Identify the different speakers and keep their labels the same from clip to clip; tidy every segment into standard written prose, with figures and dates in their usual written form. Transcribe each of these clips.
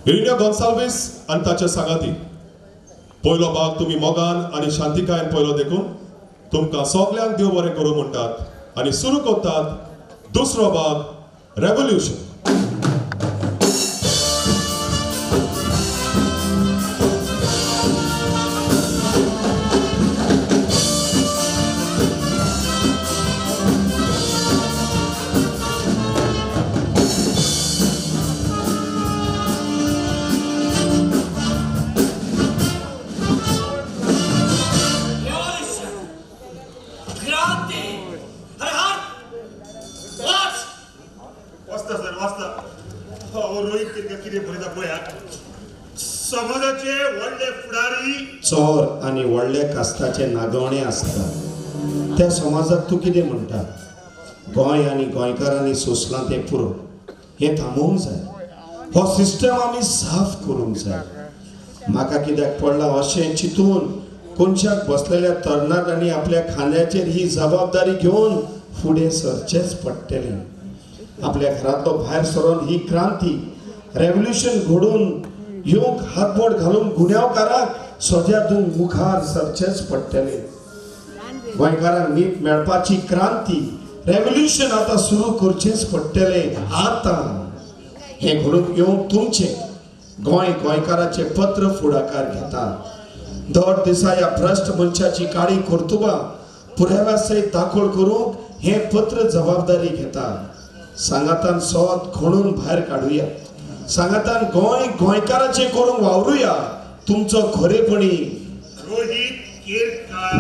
Speaker 1: इरिनियो गोन्साल्वीस आणि ताचे सांगाती पयलो भाग तुम्ही मोगान आणि शांतिकायेन पयलो देखून तुमकां सगल्यांक देव बरें करूं म्हणटात आणि सुरू करतात दुसरो भाग रेव्होल्यूशन.
Speaker 2: समाजाचे व्हडले फुडारी
Speaker 3: चोर आणि व्हडले कास्ताचे नागवणे असतात त्या समाजाक तू कितें म्हणटा? गोंय आणि गोंयकारांनी सोंसलां तें पुरो हे थांबोवंक जाय. हो सिस्टम आमी साफ करूंक जाय. म्हाका कित्याक पडलां अशें चिंतून कोणशाक बसलेल्या तरणाट्यांनी आपल्या खांद्याचेर ही जबाबदारी घेवन फुडें सरचेच पडटलें. आपल्या घरांतलो भायर सरोन ही क्रांती रेव्होल्यूशन घडोवन येवंक हातबोट घालून गुन्यांवकाराक सोज्यातून मुखार सरचेच पडटले. गोंयकारांक नीट मेळपाची क्रांती रेव्होल्यूशन आता सुरू करचेच पडटले. आता हे घडून येवंक तुमचे गोंय गोंयकाराचे पत्र फुडाकार घेता. दर दिसा ह्या भ्रश्ट मनशाची काळी कर्तुबां पुराव्या सयत दाखोळ करूंक हे पत्र जबाबदारी घेता. सांगातान सोत खणून भायर काडुया. सांगातान गोंय गोंयकाराचे करूंक वावरुया. तुमचो खरेपणी
Speaker 2: रोहित केरकार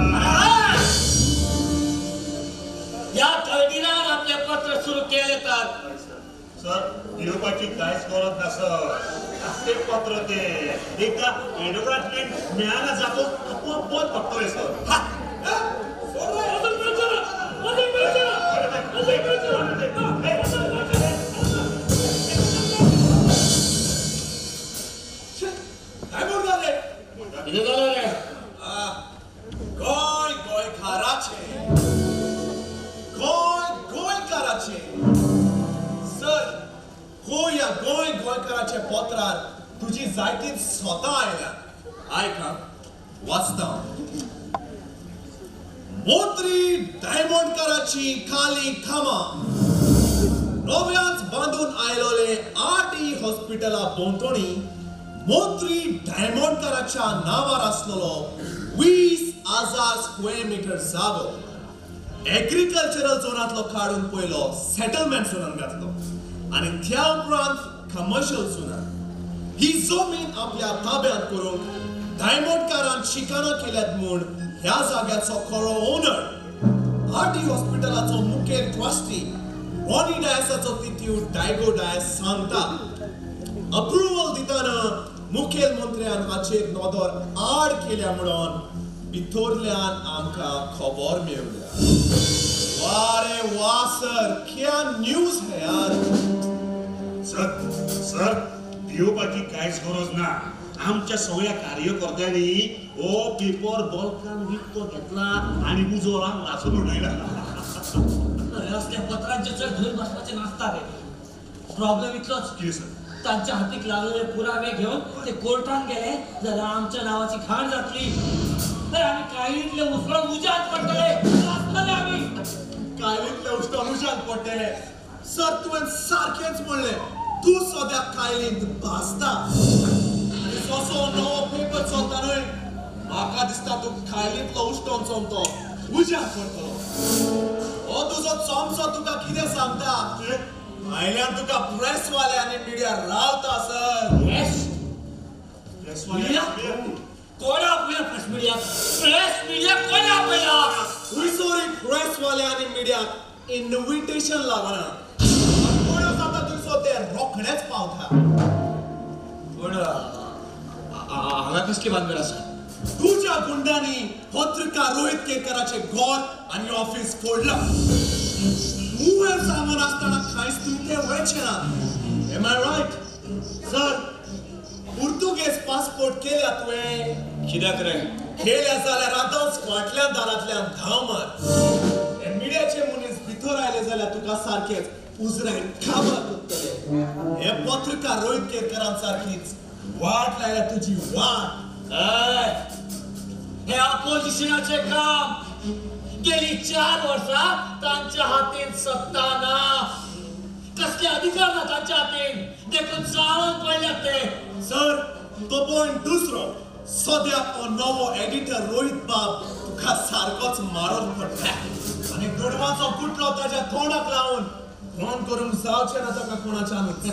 Speaker 4: या तळदिनान आपले पत्र सुरू केले तर
Speaker 2: सर दिवपाची कांयच गरज ना सर. ते पत्र ते एकदा ऍडव्हर्टाइजमेंट मिळाला जातो आपोआप बंद पडतोय सर.
Speaker 5: गोंय गोंयकाराचे गोंय गोंयकाराचे सर हो या गोंय गोंयकाराचे पत्रार तुझी जायतीच स्वता आयल्या. आयका वाचता. मोत्री डायमंडकाराची खाली खामा नव्याच बांधून आयलोले आरटी हॉस्पिटला बोंतोणी मोत्री डायमंडकाराच्या नावार असलेलो 20,000 स्क्वेअर मीटर जागो एग्रीकल्चरल झोनातलो काढून पयलो सेटलमेंट झोनान घातलो आणि त्या उपरांत कमर्शियल झोनान ही जमीन आपल्या ताब्यांत करूंक डायमंडकारान शिकाना केल्यात म्हूण ह्या जाग्याचो खरो ओनर आरटी हॉस्पिटलाचो मुखेल ट्रस्टी रॉनी डायसाचो तित्यू डायगो डायस सांगता. अप्रुव्हल दिताना मुखेलमंत्र्यान हाचेर नदर आड केल्या म्हणून भितरल्यान आमकां खबर मेळ्ळ्या. वा रे वा सर क्या न्यूज है यार.
Speaker 2: सर दिवपाची कांयच गरज ना. आमच्या सगळ्या कार्यकर्त्यांनी हो पेपर बल्कान विकतो घेतला आणि उजोरान वाचून उडयला.
Speaker 4: असल्या पत्रांचे चढ धरून बसपाचे नासता रे. प्रॉब्लेम इतलोच
Speaker 2: कितें सर?
Speaker 4: तांच्या हातीक लागलेले पुरावे घेऊन ते कोर्टान गेले जाल्यार आमच्या नावाची घाण जातली. तर आम्ही काळीतले उसळून उजाड पडटले आम्ही
Speaker 5: कायलींतले उश्टोन उजाड पडटले. सर तुवें सारकेंच म्हणलें. तू सद्या कायलींत भाजता आनी जसो नवो पेपर चलता न्हय म्हाका दिसता तूं कायलींतलो उश्टोन चमतो उजाड पडटलो. हो तुजो चमचो तुका कितें सांगता? भायल्यान तुका प्रेसवाले आनी मिडिया रावता सर.
Speaker 4: मीडिया कोण आपल्या प्रेस मीडिया कोण आपल्या
Speaker 5: हुयसोरी प्रेसवाले आनी मिडियाक इन्व्हिटेशन लागना. कोण जाता तुजो ते रोखडेच पावता.
Speaker 4: पण हांगा कसली बांदगड आसा?
Speaker 5: तुझ्या गुंडांनी पत्रकार रोहित केरकराचे घर आणि ऑफिस फोडलं. मुवेर सामान असताना कांयच तुमचे वळचे ना. Am I right? Sir Portuguese passport केल्या तुवें?
Speaker 4: कित्याक रे?
Speaker 5: केल्या जाल्यार आतांच फाटल्या दारांतल्यान धांव मार. मिडियाचे मनीस भितर आयले जाल्यार तुका सारखेच उजरायन कामां करतले हे पत्रकार रोहित केरकरांसारखीच वाट लायला तुझी वाट
Speaker 4: हय, हे ऑपोजिशनाचे काम गेली 4 वर्सां तांच्या हातीन सत्ता ना, कसले अधिकार ना तांच्या हातीन, देखून चाळून पडल्यात ते.
Speaker 5: सर तो पॉइंट दुसरो सद्याक हो नवो एडिटर रोहित बाब तुका सारकोच मारोक पडटा आनी गुडवाचो कुटलो ताच्या तोंडाक लावून फोन करूंक जावचें ना ताका कोणाच्यानूच.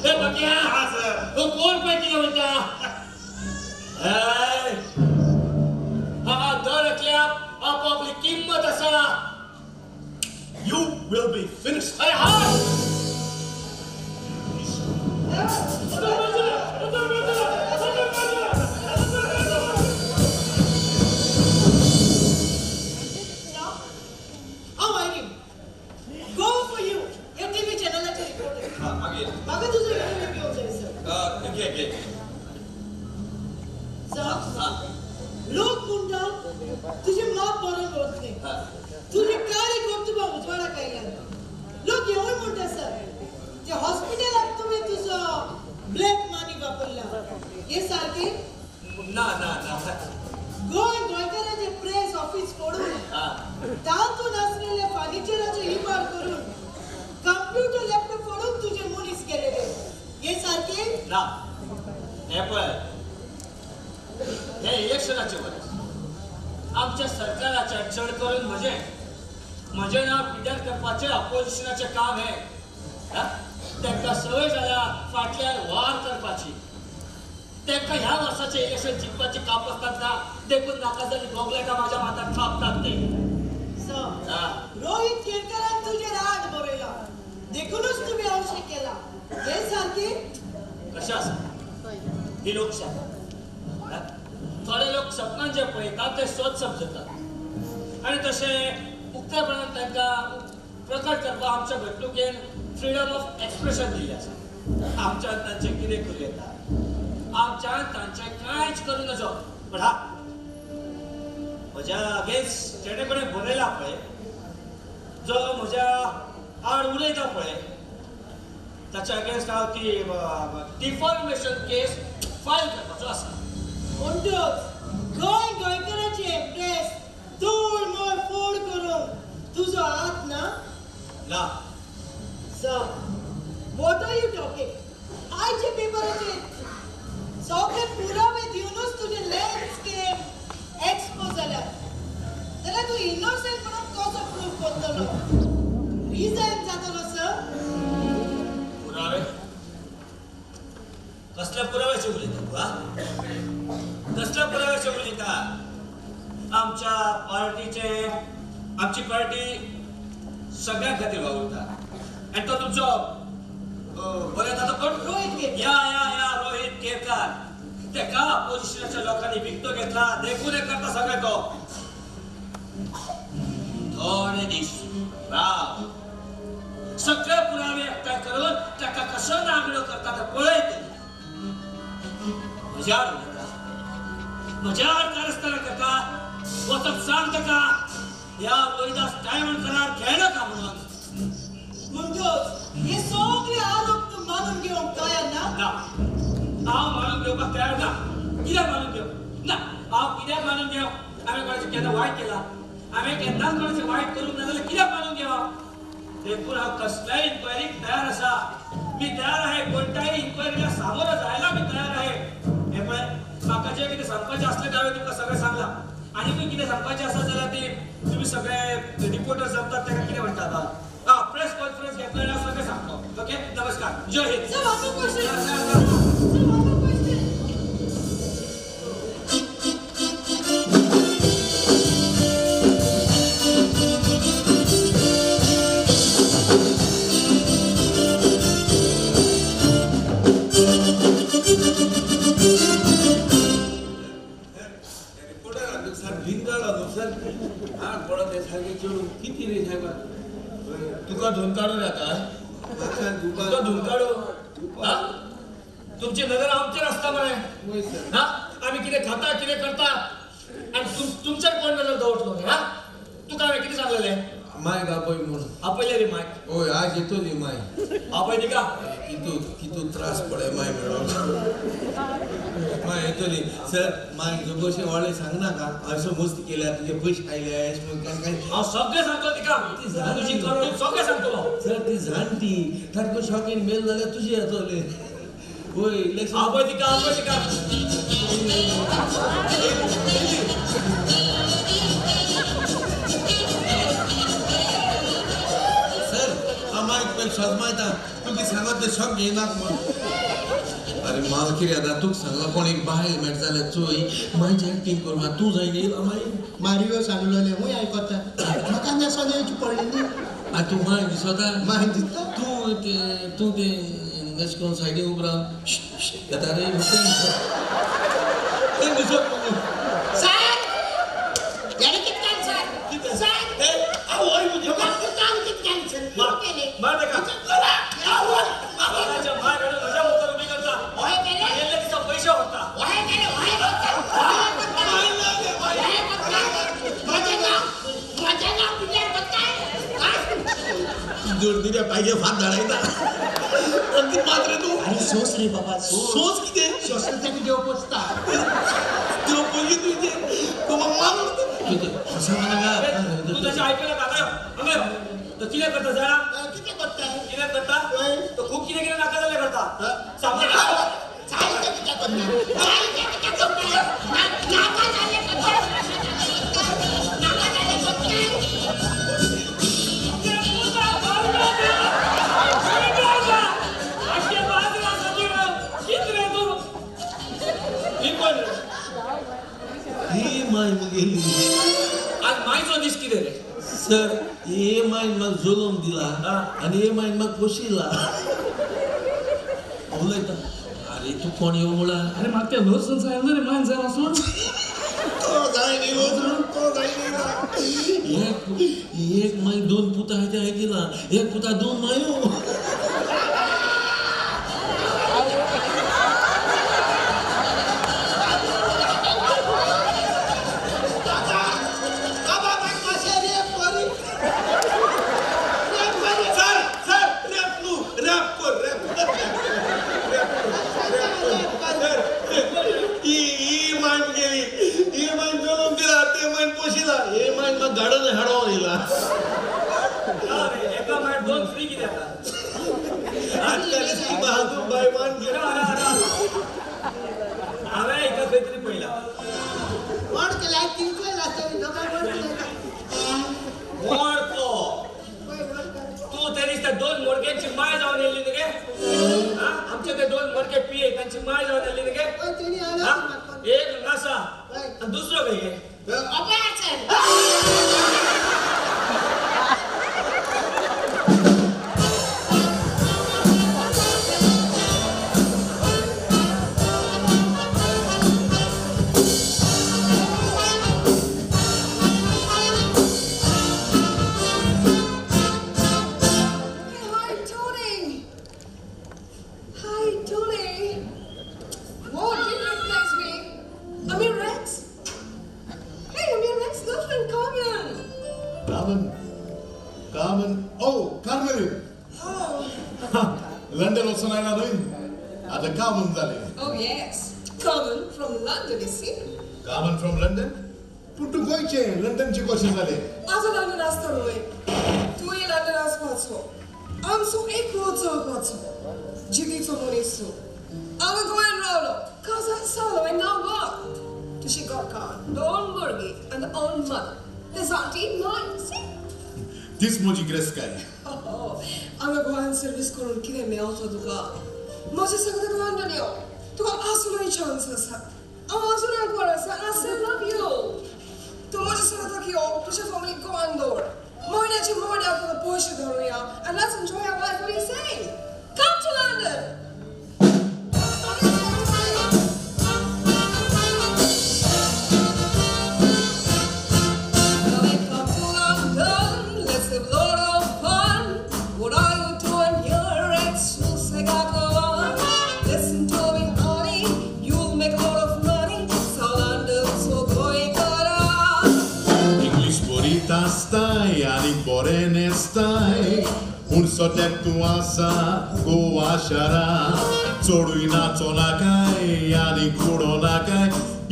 Speaker 4: हे बघ्या,
Speaker 2: हा सर.
Speaker 4: हो कोण पैकी म्हणता? हय, हा दर एकल्याक आपापली किंमत आसा.
Speaker 5: You will be finished.
Speaker 4: अरे हा,
Speaker 6: How are you? Go for you. या टीव्ही चॅनलचे रिपोर्टर. मागे तुझं इंटरव्ह्यू घेऊन जायचं. लोक म्हणतात तुझे माप बरोबर होत नाही. तुझे कार्य कर्तव्य उजवाडा काय लोक येऊन म्हणतात सर त्या हॉस्पिटलात तुम्ही तुझं ब्लॅक मनी वापरला हे सारखे
Speaker 4: ना ना ना.
Speaker 6: गोंयकारांचे प्रेस ऑफिस फोडून तातून असलेल्या फर्निचराचे इमार करून कम्प्युटर लॅपटॉप फोडून तुझे मुनीस गेलेले हे सारखे
Speaker 4: ना. हे पळय, हे इलेक्शनाचे वर आमच्या सरकाराचे चढ करून म्हजे नाव पिड्यार करपाचे अपोजिशनाचे काम हे. तांकां सवय जाल्या फाटल्यान वार करपाची. तांकां ह्या वर्साचे इलेक्शन जिखपाची काप असतात ना, देखून नाका जाली गोगलेटा माझ्या माथ्यार थापतात ते.
Speaker 6: रोहित केरकरान तुझे राड बरयला देखूनच तुम्ही अवशे केला हे सारखे
Speaker 4: कशें आसा ही लोकशाही. थोडे लोक सपनान जे पळयतात ते सोच समजतात आनी तशें उक्तेपणान तांकां प्रकट करपाक आमच्या घडणुकेन फ्रीडम ऑफ एक्सप्रेशन दिल्लें आसा. आमच्यान तांचें कितें करूं येता, आमच्यान तांचें कांयच करूं नजो. पण हा म्हज्या अगेन्स्ट जेणे कडेन बरयला पळय, जो म्हज्या आड उलयता पळय, ताच्या अगेन्स्ट हांव ती डिफॉर्मेशन केस फायल करपाचो आसा.
Speaker 6: म्हणटोच गोंयकाराचे प्रेस तोड मोड फोड करून तुझो हात ना.
Speaker 4: ना.
Speaker 6: Sir what are you talking? आयचे पेपराचे सगळे पुरावे दिवनच तुझे लँडस्केप एक्सपोज जाल्यार तू इनोसेंट म्हणून कसो प्रूफ करतलो? रिझाइन जातलो सर.
Speaker 4: पुरावे? कसल्या पुराव्याचे उलयता तू? हा, कसल्या पुराव्याचे उलयता? आमची पार्टी सगळ्या खातीर वावुरता आनी तो तुमचो बरयता तो कोण?
Speaker 6: रोहित केरकर.
Speaker 4: या रोहित केरकर. तेका अपोजिशनाच्या लोकांनी विकतो घेतला, देखून एक करता सगळे तो. थोडे दीस राव, सगळे पुरावे एकठांय करून ताका कसो नागडो करता ते पळय तूं. म्हज्या आड उलयता, म्हज्या आड कारस्थान करता. वचप सांग ताका ह्या रोहिदास डायमंड करार खेळनाका म्हणून.
Speaker 6: म्हणटोच हे सगळे आरोप तू मानून घेऊन तयार ना?
Speaker 4: ना, हांव मानून घेवपाक तयार ना. कित्याक मानून घेव? ना, हांव कित्याक मानून घेव? हांवें कोणाचें केन्ना वायट केला? हांवें केन्नाच कोणाचें वायट करूंक ना जाल्यार कित्याक मानून घेवप? देखून हांव कसल्याय इन्क्वायरीक तयार आसा. मी तयार आहे. कोणत्याही इन्क्वायरीला सामोरं जायला मी तयार आहे. हे पळय, म्हाका जे कितें सांगपाचें असलें ते हांवें तुमकां सगळें सांगलां. आनी खंय कितें सांगपाचें आसा जाल्यार ती तुम्ही सगळे रिपोर्टर जमतात ताका कितें म्हणटात? प्रेस कॉन्फरन्स घेतलो आनी हांव सगळें सांगतो. ओके, नमस्कार, जय हिंद.
Speaker 6: Sir one more question. Sir, one more question.
Speaker 7: किती रे साहेब तुका धुनकाडून येता तुका धुनकाडू तुमची नजर आमचेर आसता मरे. आम्ही कितें खाता कितें करता
Speaker 4: आणि तुमच्या कोण नजर दवटलो रे हा तू काय किती सांगलेले
Speaker 7: माय गापय म्हणून
Speaker 4: आपले रे माय
Speaker 7: होय आज येतो नी माय
Speaker 4: आपण का
Speaker 7: कितू त्रास पडे माय मेळोन माय येतो नी सर माय जबोशे वाळे सांग ना का असं मस्ती केल्या तुझे पैसे खायले आहेस मग काय काय
Speaker 4: हा सगळे सांगतो तिका तुझी करोड सगळे सांगतो
Speaker 7: सर ती जाणती थाटको शॉकीन मेल झाल्या तुझे येतोले होय इलेक्शन
Speaker 4: आपण तिका
Speaker 7: सर आम्हाला पहिले शॉक माहिता तू ती सांगत शॉक घेणार मग अरे माल किती आता तू सांगला कोण एक बाहेर मेट जाल्या चोय माझी ऍक्टिंग करू तू जाईन येईल आम्हाला
Speaker 8: मारिओ सांगलोले हुंय आयकोता म्हाका नेसोन येवची पडली न्ही
Speaker 7: आ तू माय दिसता
Speaker 8: माय दिसता
Speaker 7: तू ते नेक्स्ट कोण सायडीक उबा येता रे ते दिसत
Speaker 6: सर याने कितकान सर सर
Speaker 7: ए आवय म्हणजे
Speaker 6: कितकान कितकान सर केले
Speaker 4: मार दे का बाबाच्या बाहेर घडून मजा होतं उभी करता
Speaker 6: ओय केले
Speaker 4: गेले तिचा पैसे होता
Speaker 6: ओय केले ओय मजा पिल्या बत्ता
Speaker 7: दूर दिल्या पाहिजे फार धडायचा पण ती मात्र तू
Speaker 8: अरे सोस रे बाबा
Speaker 7: सोच किती
Speaker 8: सोसला की देव पोचता
Speaker 7: तू बोलली तुझे तू मग मारून असं म्हणा
Speaker 4: तू त्याची ऐकायला का अमे तो किने करता जरा
Speaker 6: किती करताय
Speaker 4: किने करता तो खूप किने किने नाका झाले करता सामने
Speaker 6: चालते किती करताय चालते किती करताय नाका झाले
Speaker 7: ही माय गेली
Speaker 4: आज मायचो दिस किती रे
Speaker 7: सर हे माईन मग जोलून दिला आणि हे माईन मग पोशिला उलयता अरे तू कोण येऊ मुळा
Speaker 4: अरे मग ते लोसन सांगितलं रे मान जरा सोड
Speaker 7: तो जाय एक माई दोन पुता आहे ते ऐकिला एक पुता दोन मायो गाडन हाडवून येला
Speaker 4: एका माय दोन फ्री किती आता
Speaker 7: आजकाल बहादूर बायमान गेला
Speaker 4: अरे एका काहीतरी पहिला
Speaker 6: कोण केलाय तिंकले लागते लोकांवर
Speaker 4: मोडतो तू तरी त्या दोन मोडक्यांची माय जाऊन येली गे आमच्या ते दोन मोडके पिये त्यांची माय जाऊन येली गे
Speaker 6: तिने आला
Speaker 4: एक नासा आणि दुसरं काही घे
Speaker 9: लंडन वचून आयला न्हय आतां कामन जालें
Speaker 6: Oh yes, Carmen from London, you see.
Speaker 9: कामन फ्रॉम लंडन पूण तूं गोंयचें लंडनचें कशें जालें
Speaker 6: आजो लंडन आसता न्हय तूंय लंडन आसपाचो आमचो एकलो चलपाचो जिवीचो मनीस तूं हांवें गोंयान रावलो काजार जालो आनी नाव वा तुजी घरकार दोन भुरगीं आनी ओन मदर ते जाणटी न्हय सी
Speaker 9: तीच म्हजी गिरेस्तकाय
Speaker 6: हांवें गोंयान सर्वीस करून कितें मेळतो तुका म्हजें सगळें लंडन यो तुका आजुनूय चान्स आसा हांव आजुनूय बरो आसा आय स्टील लव यू तूं म्हजे सगळ्याक यो तुज्या फॅमिलीक गोंयान दवर म्हयन्याचे म्हयन्याक तुका पयशे धरुया आनी let's enjoy our life what you say come to London Listen to me, honey, you'll make a lot of money. So London, so go, you gotta
Speaker 9: काय पूण सद्याक तूं आसा गोवा शारां चोडूय नाचोना काय आनी कुडोना काय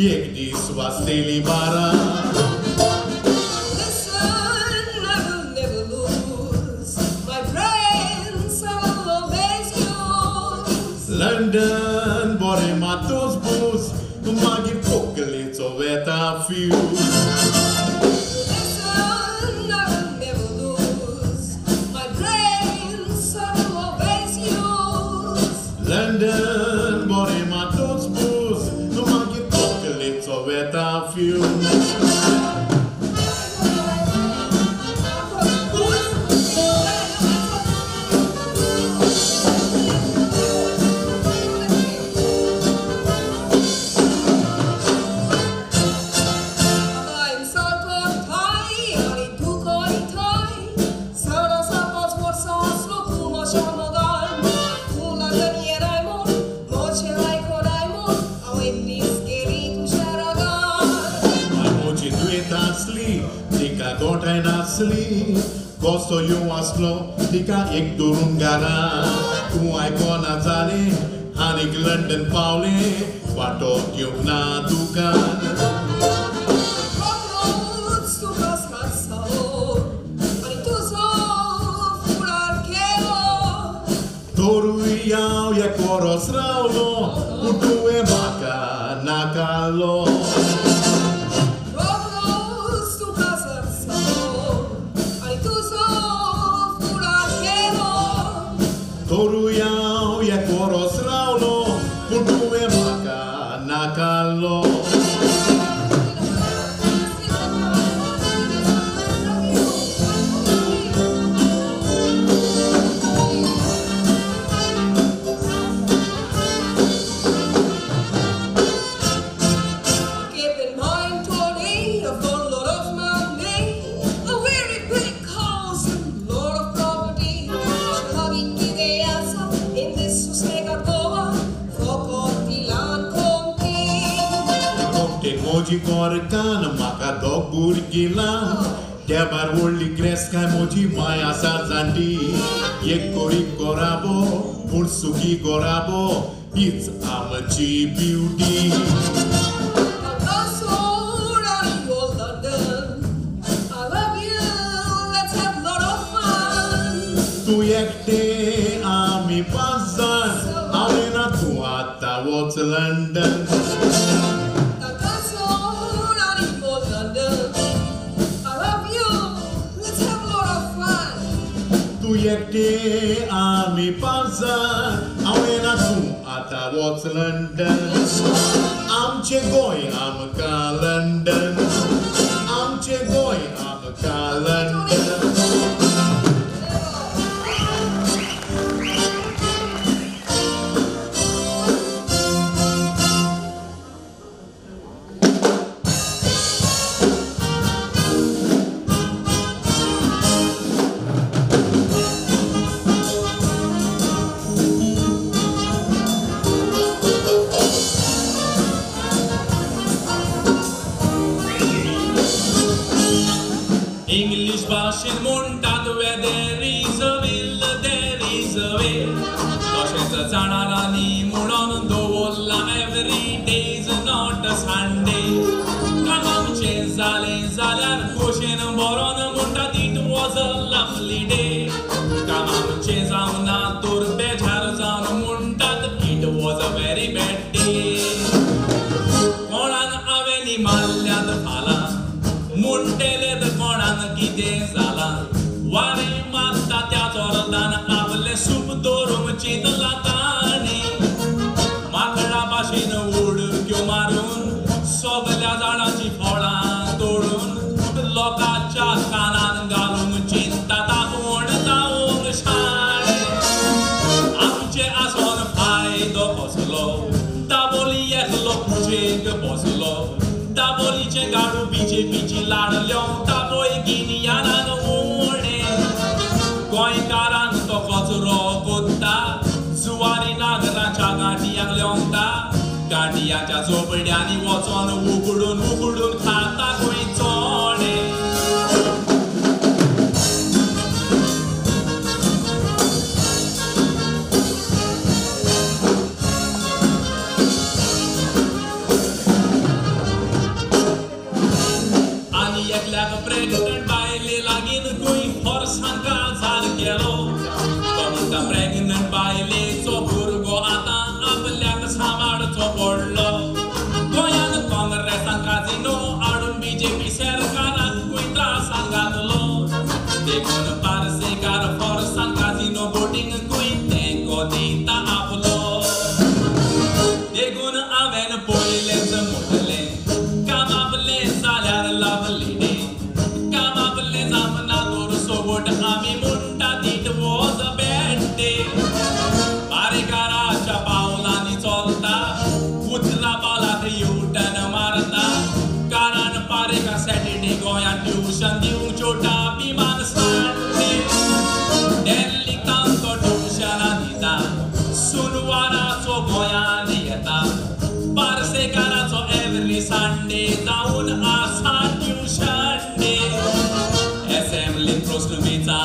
Speaker 9: एक दीस वाचलेली Baran London, bore matos bus, magir pokleco veta fuse. London, bore matos bus, magir pokleco veta fuse. Gosto eu aslo, tika ek durun gara. Tu aicona zane, hanik London paule, vato kyuk na dukan. Toru iau ya koros raulo, utu e maka nakalo. Torujau je koros ravno, putuje maka na kalo. Moji korkan maka dobur gila Debar woli kreska moji maya sarzandi Yek kori korabo, pursuki korabo It's amachi beauty Tu ekte ami pazar Alena tu ata what's London Yekte ami pazar Awena tu ata what's London Amche goy am ka London Amche goy am ka London
Speaker 10: गाडीच्या झोपड्यांनी वचोन उकडून उकडून खाता गोंय चोडे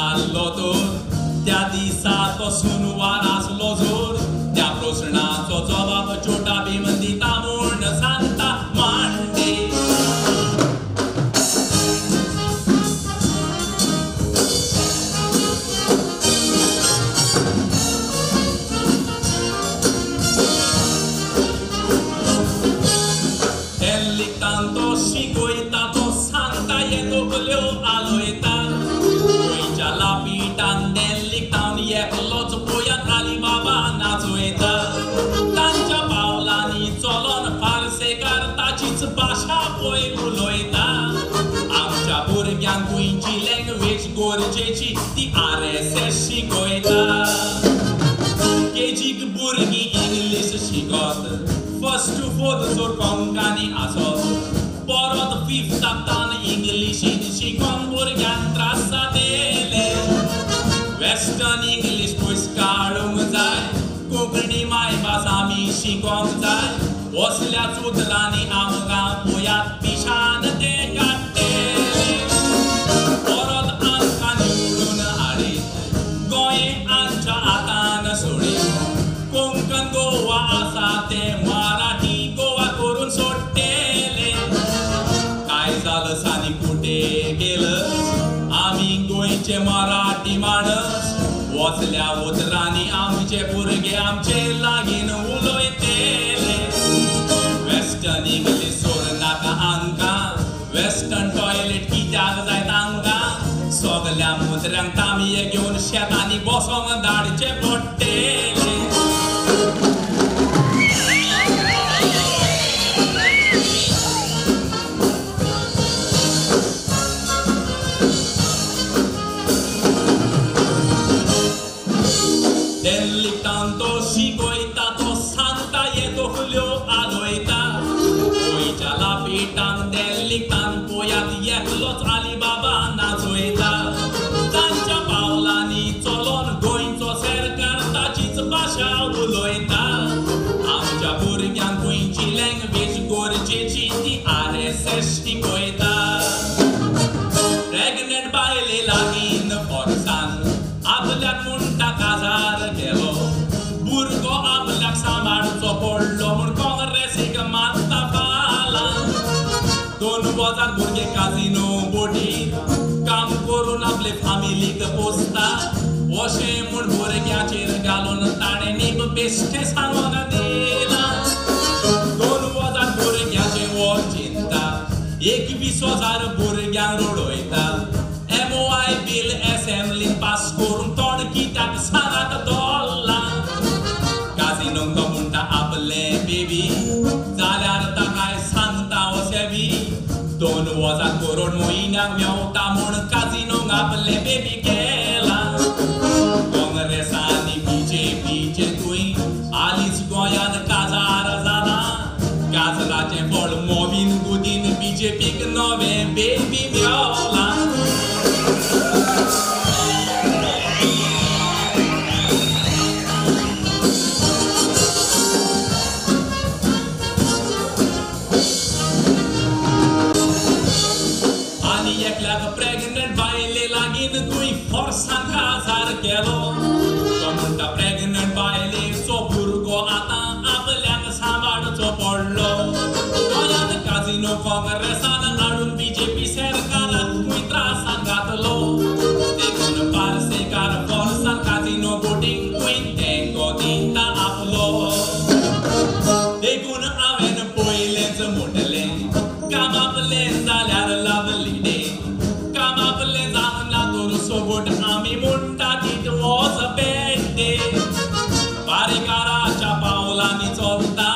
Speaker 10: चाललो तर त्या दिसा तो सुनवार आसलो जोर त्या प्रश्नाचो जबाब छोटा भीम दिता म्हूण सांगता मांडे Tanto शिकवता तो सांगता येतो गल्यो आलोयता गोंयच्या लापिटान देल्लीतावन एकलोच पोयात आली बाबा नाचोयता तांच्या पावलांनी चलोन फारसेकार ताचीच भाशा पळय उलोयता आमच्या भुरग्यांक गोंयची लँग्वेज गरजेची ती RSS शिकयता केजीक भुरगीं इंग्लीश शिकत फर्स्ट टू फोर्थ जोर कोंकणी आसत परत फिफ्थान इंग्लिशीन शिकोन भुरग्यांक त्रास जातले वेस्टर्न इंग्लीश पयस काडूंक जाय कोंकणी मायभास आमी शिकोंक जाय असल्याच उतरांनी आमकां पळयात पिशान ते काडटले परत आमकां निवडून हाडीत गोंय आमच्या हातान सोडीत कोंकण गोवा आसा ते मराठी गोवा करून सोडटले काय जालं सानी कुठे गेलं आमी गोंयचे मराठी माणस वचल्या उतरांनी आमचे भुरगे आमचे लागीं उलयतले वेस्टर्न इंग्लीश सोड नाका आमकां वेस्टर्न टॉयलेट कित्याक जाय तांकां सगल्या मुद्र्यांक तांबये घेवन शेतांनी बसोंक धाडचे पडटले Tanto शिकयता तो सांगता येतो खल्यो आलोयता गोंयच्या लापिटान देल्लीतान पोयात एकलोच आली बाबा नाचोयता तांच्या पावलांनी चलोन गोंयचो सरकार ताचीच भाशा उलोयता आमच्या भुरग्यांक गोंयची लँग्वेज गरजेची ती RSS शिकयता प्रेग्नंट बायले लागीं फोर्सान आपल्याक म्हणटा काजार गेलो भुरगो आपल्याक सांबाळचो पडलो म्हूण काँग्रेसीक मारता फालां 2 वजात भुरगे काजिनो बोटीर काम करून आपले फामिलीक पोसता अशें म्हूण भुरग्याचेर घालून ताणें नीब बेश्टें सांगून दिलां 2 वजात भुरग्याचे वो चिंता 21,000 भुरग्यांक रडयता MOI बिल असेंब्लीन पास करून तोंड कित्याक सांगात दवरला काजिनोंक तो म्हणटा आपले बेबी जाल्यार ताकाय सांगता अशें बी 2,000 करोड म्हयन्याक मेवता म्हूण काजिनोंक आपले बेबी केला काँग्रेसांनी BJPचे तुय आलीच गोंयान काजार जाला काजराचें फळ मोवीन गुदीन BJPक नवें बेबी मेवला प्रेग्नंट बायले लागीं तुय फोर्सान काजार केलो तो म्हणटा प्रेग्नंट बायलेचो भुरगो आतां आपल्याक सांबाळचो पडलो गोंयांत काजिनो काँग्रेसान हाडून BJP सरकाराक तुय त्रासान घातलो देखून पार्सेकार फोर्सान काजिनो बोटींग तुय तेंको दिता आपलो देखून हांवें पयलेंच म्हणटलें काम आपलें जाल्यार लवली डे काम आपलें जावना तर सोबत आमी म्हणटा it was a bad day पारेकाराच्या पावलांनी चलता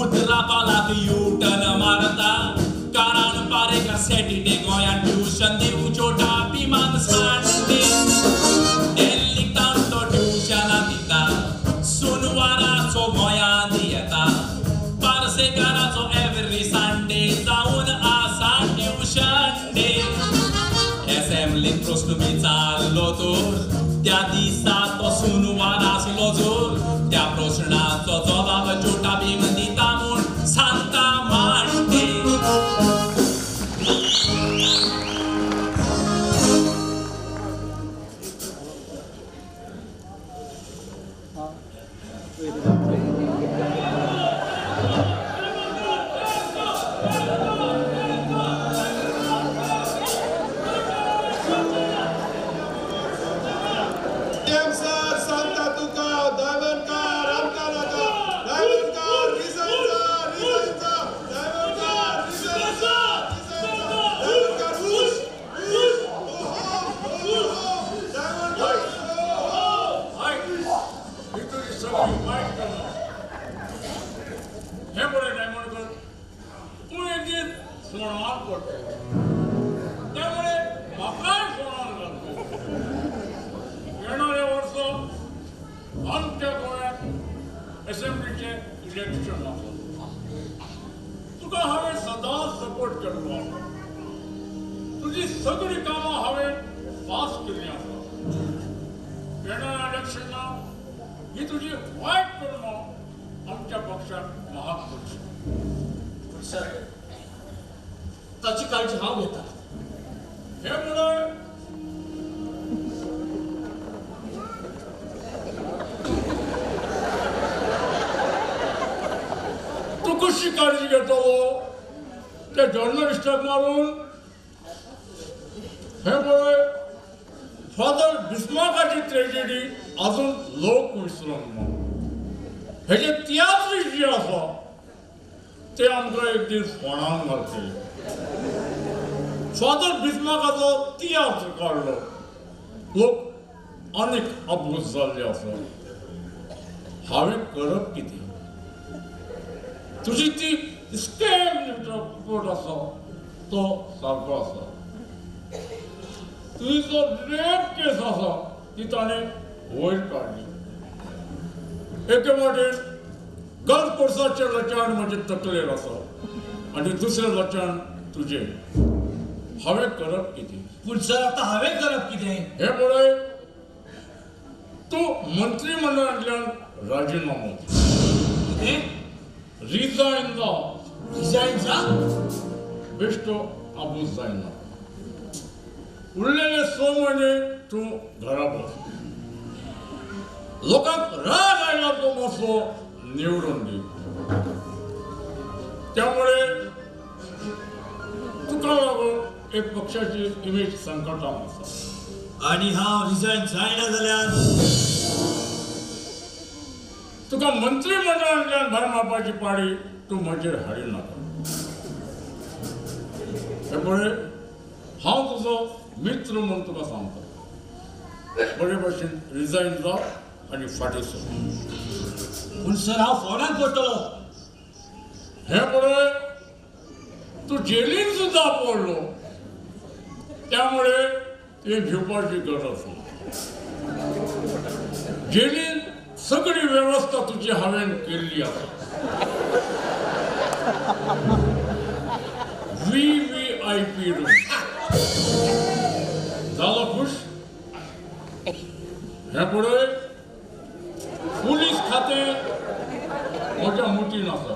Speaker 10: उतरा पालाक U-turn मारता कारण पारेकार सॅटर्डे गोंयांत ट्युशन दिवच्यो टापीमान सांडे दिल्लीक तांचो ट्युशनां दिता सुनवाराचो गोंयांत येता पार्सेकाराचो एवरी संडे जावन आसा ट्युशन डे असेंब्लीन प्रश्न विचारलो तर त्या दिसा तो सुनवार आसलो जोर त्या प्रश्नाचो जबाब छोटा भीम दिता म्हूण सांगता मांडे
Speaker 1: डीएम सर सांगता तुका डायमंडकार आमकां नाका डायमंडकार रिझाइन जा डायमंडकार रिझाइन जा डायमंडकार उश डायमंडकार
Speaker 10: ही तुझी सगळी वाईट करणार हे बरे डायमंड कर तू एक दीस सोणाक पडटा त्यामुळे म्हाकाय सोणाक घालतो येणाऱ्या वर्सा आमच्या गोंयांत असेंब्लीचे इलेक्शन आसा तुका हांवें सदांच सपोर्ट केल्लो तुजी सगळीं कामां हांवें पास केल्लीं आसा येणाऱ्या इलेक्शनाक ही तुजी वायट कर्मां आमच्या पक्षाक महाग पडची
Speaker 4: सर ताची काळजी हांव घेता
Speaker 10: हे मुळे तू कशी काळजी घेतलो त्या जर्नलिस्टाक मारून हे मुळे फादर बिस्मार्काची ट्रेजेडी अजून लोक विसरूंक ना हेजे तियात्र जे आसा ते आमकां एक दीस फोंडान घालतले फादर बिस्मार्काचो तियात्र काडलो लोक अनेक अभूत जाल्ले आसा हांवें करप कितें तुजी ती स्कॅम रिपोर्ट आसा तो सारको आसा तुजी जो रेप केस आसा ती ताणें वयर काडली एके वाटेन गल्फ कोर्साचें लचाण म्हजे तकलेर आसा आनी दुसरें लचाण तुजें हांवें करप कितें
Speaker 4: पूण सर आतां हांवें करप कितें
Speaker 10: हे पळय तूं मंत्रिमंडळांतल्यान राजिनामो
Speaker 4: कितें
Speaker 10: रिजायन जा
Speaker 4: रिजायन जा
Speaker 10: बेश्टो आबूज जायना उरलेले 6 म्हयने तूं घरा बस लोकांक राग आयला तो मातसो निवडून दी त्यामुळे तुका लागून एक पक्षाची इमेज संकटांत आसा
Speaker 4: आनी हांव रिजायन जायना जाल्यार
Speaker 10: तुका मंत्रिमंडळांतल्यान भायर मारपाची पाळी तूं म्हजेर हाडी नाका हे पळय हांव तुजो मित्र म्हूण तुका सांगता बरे भशेन रिजायन जा आनी फाटीं सर
Speaker 4: पूण सर हांव फोंडान पडटलो
Speaker 10: हे पळय तूं जेलीन सुद्दां पडलो त्यामुळे ते घेवपाची गरज ना जेलीन सगळी वेवस्था तुजी हांवें केल्ली आसा VVIP रूम जालो खुश हे पळय पुलीस खातें म्हज्या मुठीन आसा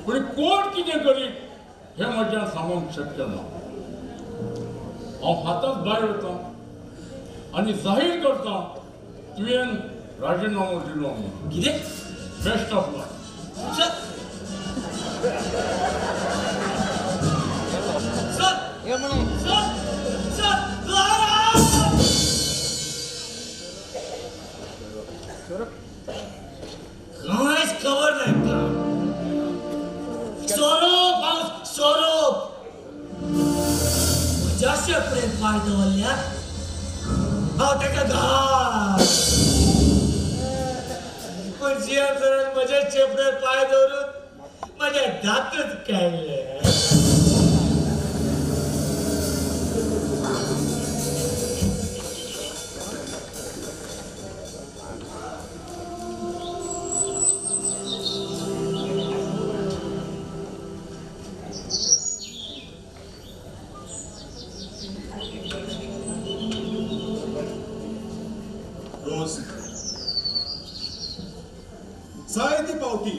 Speaker 10: पूण कोण कितें करीत हें म्हज्यान सांगूंक शक्य ना हांव हातांत भायर वता आनी जाहीर करता तुवें राजिनामो दिलो म्हणून
Speaker 4: कितें
Speaker 10: best of luck
Speaker 4: sir sir sir sir कांयच खबर ना का स्वरूप हांव स्वरूप म्हज्या शेपडेन पाय दवरल्यात हांव ताका घाल पण जिया करून म्हज्या शेपडेर पाय दवरून म्हजे दातच काडले
Speaker 1: रोज जायती पावटी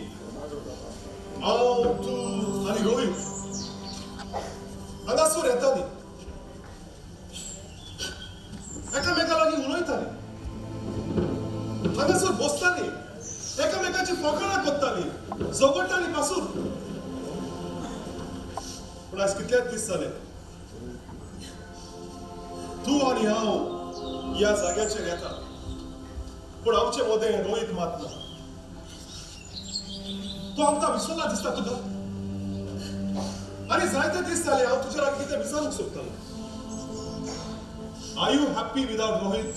Speaker 1: हांव तूं आनी रोहीत हांगासर येतालीं एकामेका लागीं उलयतालीं हांगासर बसतालीं एकामेकाची फकाणां कोत्तालीं झगडटालीं पासून पूण आयज कितलेच दीस जाले तूं आनी हांव ह्या जाग्याचेर येता पूण आमचे मदें रोहीत मात ना तो आमकां विसरला दिसता तुका आनी जायते दीस जाले हांव तुजे लागीं कितें विचारूंक सोदतालो are you happy without Rohit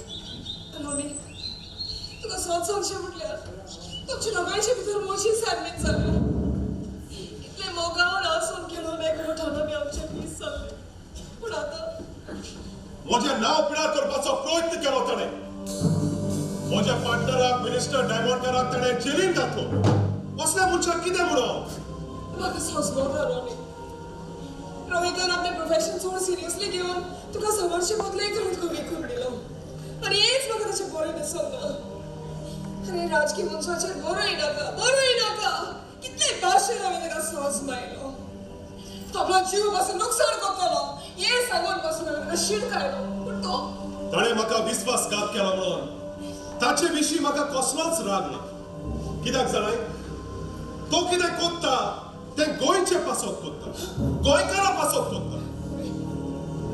Speaker 11: Ronnie तुका सोद सांगचें म्हटल्यार तुमच्या दोगांयचे भितर मोशी सारमीत जाल्या इतले मोगावन आसून खेळून एकवटान बी आमचे दीस जाल्ले पूण आतां
Speaker 1: म्हजें नांव पिडार करपाचो प्रयत्न केलो ताणें म्हज्या पार्टनराक मिनिस्टर डायमंडकाराक ताणें जेलींत घातलो असल्या मनशाक कितें म्हणून
Speaker 11: म्हाका सोंसलोता रोनी रोहितान आपलें प्रोफेशन चड सिरियसली घेवन तुका समोरचे बदले करून विकून दिलो आनी हेच म्हाका ताचें बरें दिसोंक ना आनी राजकीय मनशाचेर बरोय नाका कितले भाशेन हांवें ताका सोंस मायलो तो आपलो जीव पासून नुकसाण करतलो हें सांगून पासून हांवें ताका शिडकायलो पूण तो
Speaker 1: ताणें म्हाका विस्वासघात केलो म्हणून ताचे विशीं म्हाका कसलोच राग ना कित्याक जाणाय तो कितें कोत्ता तें गोंयचे पासत कोत्ता गोंयकारां पासत कोत्ता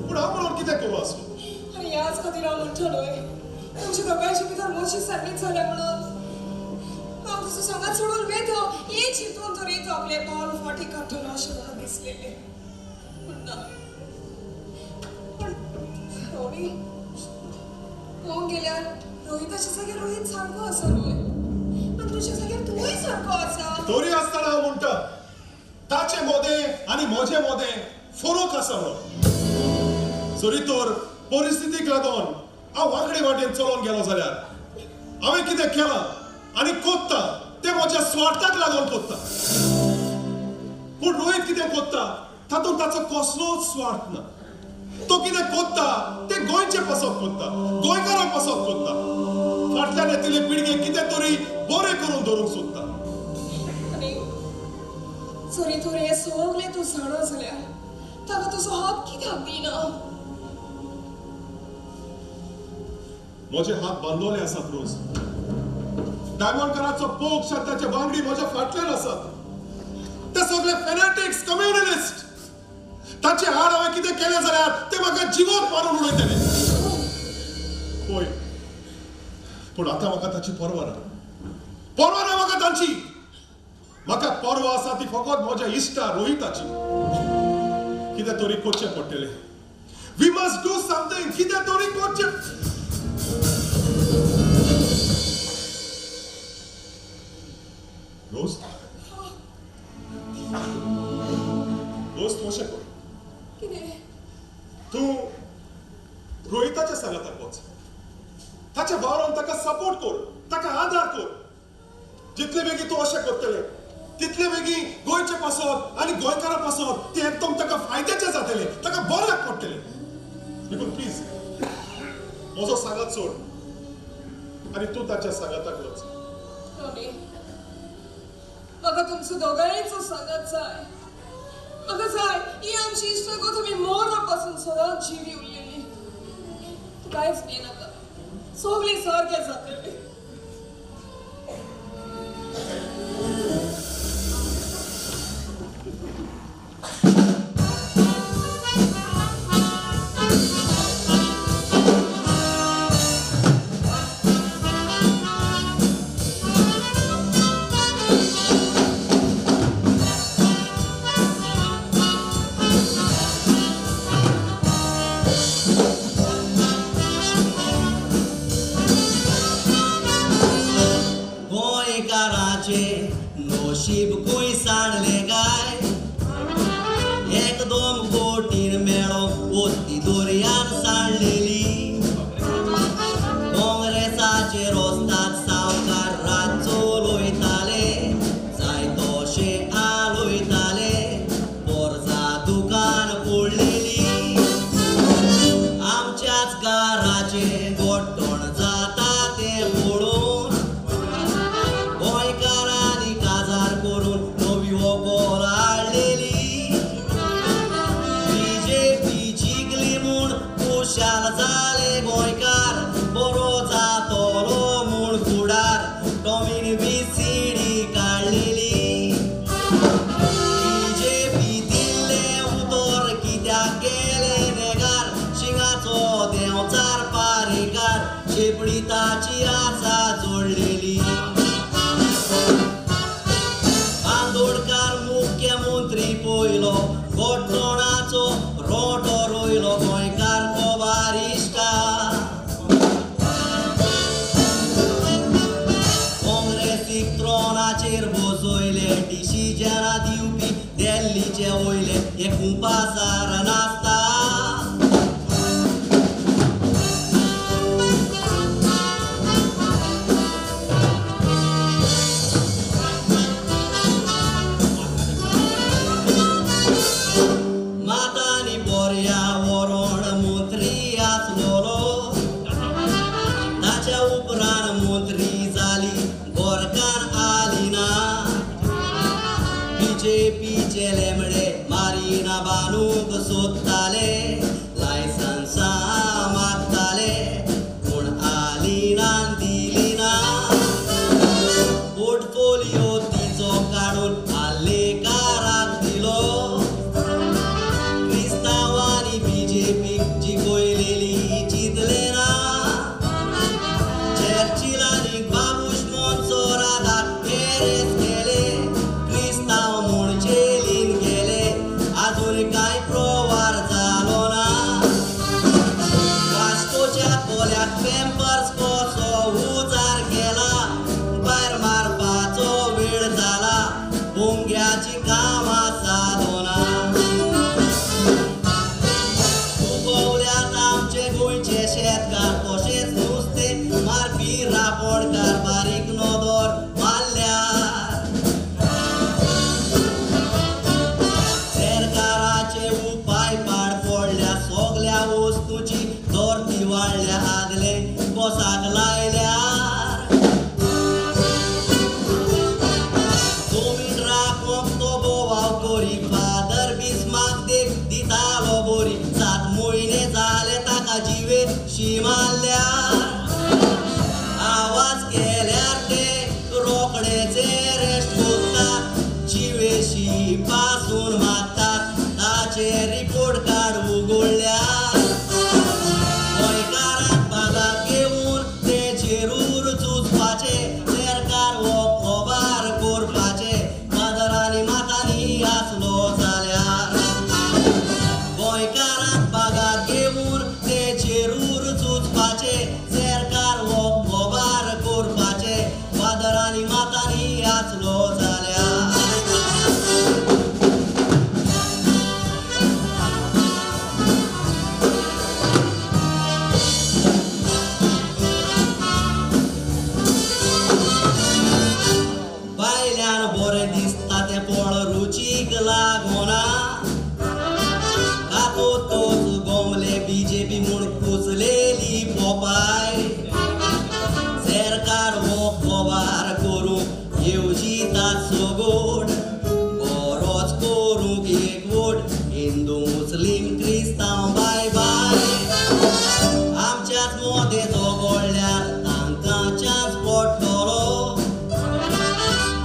Speaker 1: पूण हांव म्हणून कितें करूं आसूं
Speaker 11: आनी ह्याच खातीर हांव म्हणटलोय तुमच्या दोगांयचे भितर मोशी सारमीत जाल्या म्हणून हांव तुजो सांगात सोडून वेतो हे चिंतून तरी तो आपले पावल फाटी काडटलो अशें म्हाका दिसलेलें पूण ना पूण रोनी पळोवंक गेल्यार रोहिताचे जाग्यार रोहीत सारको आसा न्हय आनी तुज्या जाग्यार तूंय सारको आसा
Speaker 1: तरी आसतना हांव म्हणटा ताचे मोदें आनी म्हजें मोदें फरक आसा म्हणून जरी तर परिस्थितीक लागून हांव वांगडे वाटेन चलोन गेलो जाल्यार हांवें कितें केलां आनी कोत्ता तें म्हज्या स्वार्थाक लागून कोत्ता पूण रोहीत कितें कोत्ता तातूंत ताचो कसलोच स्वार्थ ना तो कितें कोत्ता तें गोंयचे पासत कोत्ता गोंयकारां पासत कोत्ता फाटल्यान येतिल्ले पिळगेक कितें तरी बरें करून दवरूंक सोदता
Speaker 11: आनी जरी तर हें सगळें तूं जाणा जाल्यार ताका तुजो हात कित्याक दिना
Speaker 1: म्हजे हात बांदलोले आसात रोज डायमंडकाराचो पोक शब्दाचे बांगडी म्हज्या फाटल्यान आसात ते सगळे फॅनेटिक्स कम्युनलिस्ट ताचे आड हांवें कितें केलें जाल्यार ते म्हाका जिवत मारून उडयतले पळय पूण आतां म्हाका ताची पर्वा ना म्हाका तांची म्हाका पर्वा आसा ती फकत म्हज्या इश्टा रोहिताची कितें तरी करचें पडटलें वी मस्ट डू समथिंग कितें तरी करचें रोज तू अशें कर
Speaker 11: कितें
Speaker 1: तूं रोहिताच्या सांगाताक वच ताच्या वावरान ताका सपोर्ट कर ताका आदार कर जितले बेगीन तूं अशें करतले तितले बेगीन गोंयचे पासत आनी गोंयकारां पासत ते एकदम ताका फायद्याचे जातले ताका बऱ्याक पडटले देखून प्लीज म्हजो सांगात सोड आनी तूं ताच्या सांगाताक वच
Speaker 11: रोनी म्हाका तुमचो दोगांयचो सांगात जाय म्हाका जाय ही आमची इश्ट तुमी मोरा पासून सदांच जिवी उरलेली कांयच भिनाका सगळीं सारकें जातलें
Speaker 12: नशीब कुयसाडले गाय एकदम बोटीन मेळो वस्ती दोरयान सांडलेली काँग्रेसाचे रस्त्यात सावकार रातचो लोयताले जाय तशे आलोयताले पोरजा दुकान पडलेली आमच्याच घराचे गोठण जाता ते पळोवन गोंयकारांनी काजार करून नवी वगोल हाडलेली बीजेपी जिखली म्हूण खुशाल जाले गोंयकार बरो जातलो म्हूण फुडार टॉमीन बीसीडी काडलेली बीजेपी दिल्ले उतर कित्याक गेले नेगार शिंगाचो देंवचार पारेकार शेपडी ताची आसा जोडलेली बांदोडकार मुख्यमंत्री पयलो गोठोणाचो रोटो रोयलो गोंयकार कोबारिश्टा काँग्रेसीक त्रोनाचेर बसयले डिसिजनां दिवपी दिल्लीचे वयले हे कुंपासार नासता मातानी पर्यावरण मंत्री आसलोलो ताच्या उपरांत मंत्री जाली गोरकार आलिना बीजेपीचे लेमडे मारिना बांदूंक सोदताले लायसन्सां मागताले पूण आलिनान दिली ना पोर्टफोलिओ तिचो काडून आल्लेकाराक दिलो क्रिस्तांवांनी बीजेपीक जिखयलेली चिंतले ना चर्चिलांनी बाबूश मोन्सोरादाक एरेस्ट केले क्रिस्तांव म्हूण जेलीन गेले आजून कांय प्रवार जालो ना वास्कोच्या कोल्याक पेम्पर्स कसो उजार केला भायर मारपाचो वेळ जाला भोंग्याची कामां सादोना उगवल्यात आमचे गोंयचे शेतकार तशेंच नुस्तें मारपी रापणकार बारीक नदर मारल्यार सरकाराचे उपाय पाड पडल्या सगल्या वस्तूची दर दिवाळ्या आदले कोसाक लायल्यार जमीन राखोंक तो बोवाळ करी फादर बिस्मार्क दितालो बरी 7 म्हयने जाले ताका जिवेशी मारल्यार आवाज केल्यार ते रोखडेच अरेस्ट करतात जिवेशी पासून मागतात ताचे रिपोर्ट कार्ड उगडल्यार गोंयकारांक बागाक घेवन ते जेरूर झुजपाचे सरकार हो खोबार करपाचे फादरांनी मातांनी आसलो जाल्यार गोंयकारांक बागाक घेवन ते जेरूर झुजपाचे सरकार हो खोबार करपाचे फादरांनी मातांनी आसलो जाल्यार भायल्यान बरें दिसता तें फळ रुचीक लागोना काकोतोच गोमले बीजेपी म्हूण कुचलेली पोपाय सरकार हो खोबार करूंक येवजिता सोगोड बरोच करूंक एकवट हिंदू मुस्लीम क्रिस्तांव बाय बाय आमच्याच मोदेचो गोडल्यार तांकां चान्स पडटलो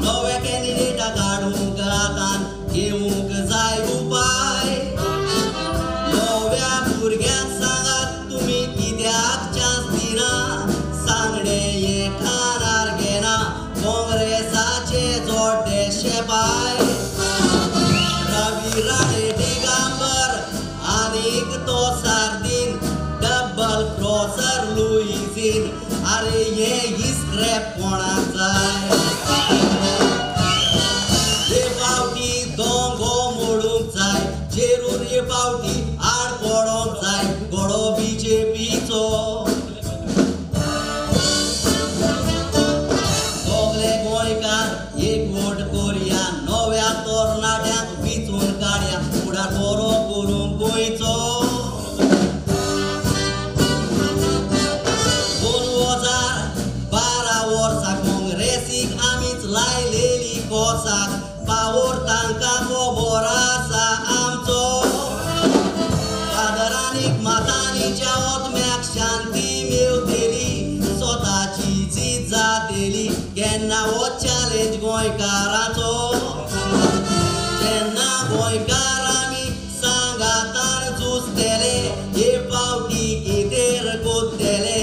Speaker 12: नवे कॅन्डिडेटा काडूंक हातान घेवंक जाय उपाय नव्या भुरग्यांक सांगात तुमी कित्याक चान्स दिना सांगणे हे खानार घेना काँग्रेसाचे जोडे शेपाय रवी राणे दिगांबर आनीक तो सार्दीन डबल क्रॉसर लुईसीन अरे हे स्क्रॅप कोणाक जाय हे फावटी दोंगो मोडूंक जाय जेरूर हे फावटी आड पडोंक जाय घोडो बीजेपीचो सगळे गोंयकार एकवट करया नव्या तरणाट्यांक विचून काडया फुडार बरो करूंक गोंयचो 2012 वर्सां काँग्रेसीक आमीच लायलेली कोसाक पावर तांकां खबर आसा आमचो फादरांनीक मातांनीच्या ओतम्याक शांती मेवतेली स्वताची जीत जातेली केन्ना हो चॅलेंज गोंयकाराचो जेन्ना गोंयकार आमी सांगातान झुजतेले हे फावटी कितेर कोत्तेले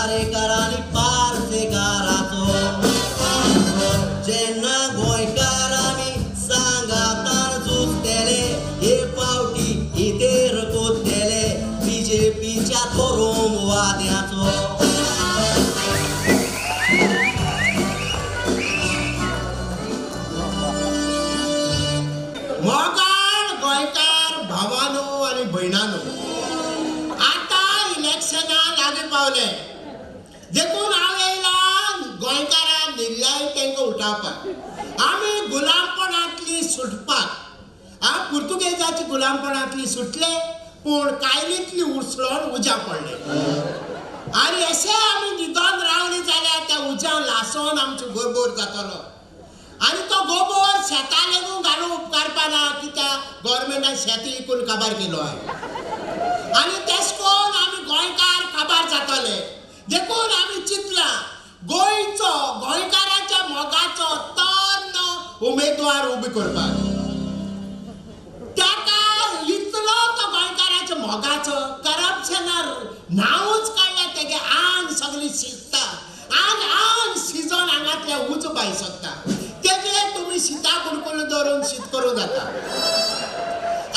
Speaker 12: पारेकार आणि पार्सेकाराचो जेन्ना गोंयकारांनी सांगातान झुजतेले हे फावटी इतेर कोत्तेले बीजेपीच्या तोरूम वाद्याचो
Speaker 8: मोगाळ गोंयकार भावानो आनी भयणानो आतां इलेक्शनां लागीं पावले देखून हांव येयला गोंयकारां निर्याय तांकां उठावपाक आमी गुलामपणांतली सुटपाक पुर्तुगेजाची गुलामपणांतली सुटले पूण कायलींतली उसळून उज्या पडले आनी अशें आमी न्हिदोन रावली जाल्यार त्या उज्या लासोन आमचो गोबोर जातलो आनी तो गोबोर शेतां लेगून घालून उपकारपाना कित्याक गव्हर्मेंटान शेत विकून काबार केलो आनी तेश कोन आमी गोंयकार काबार जातले देखून आमी चिंतला गोंयचो गोंयकाराच्या मोगाचो तन्न उमेदवार उबी करपाक ताका इतलो तो गोंयकाराच्या मोगाचो करप्शनार नांवूच काडल्या तेगे आंग सगळी शिजता आंग शिजोन आंगांतल्या उंच भायर सकता तेजे तुमी शिता बुडकुल धरून शीत करूं जाता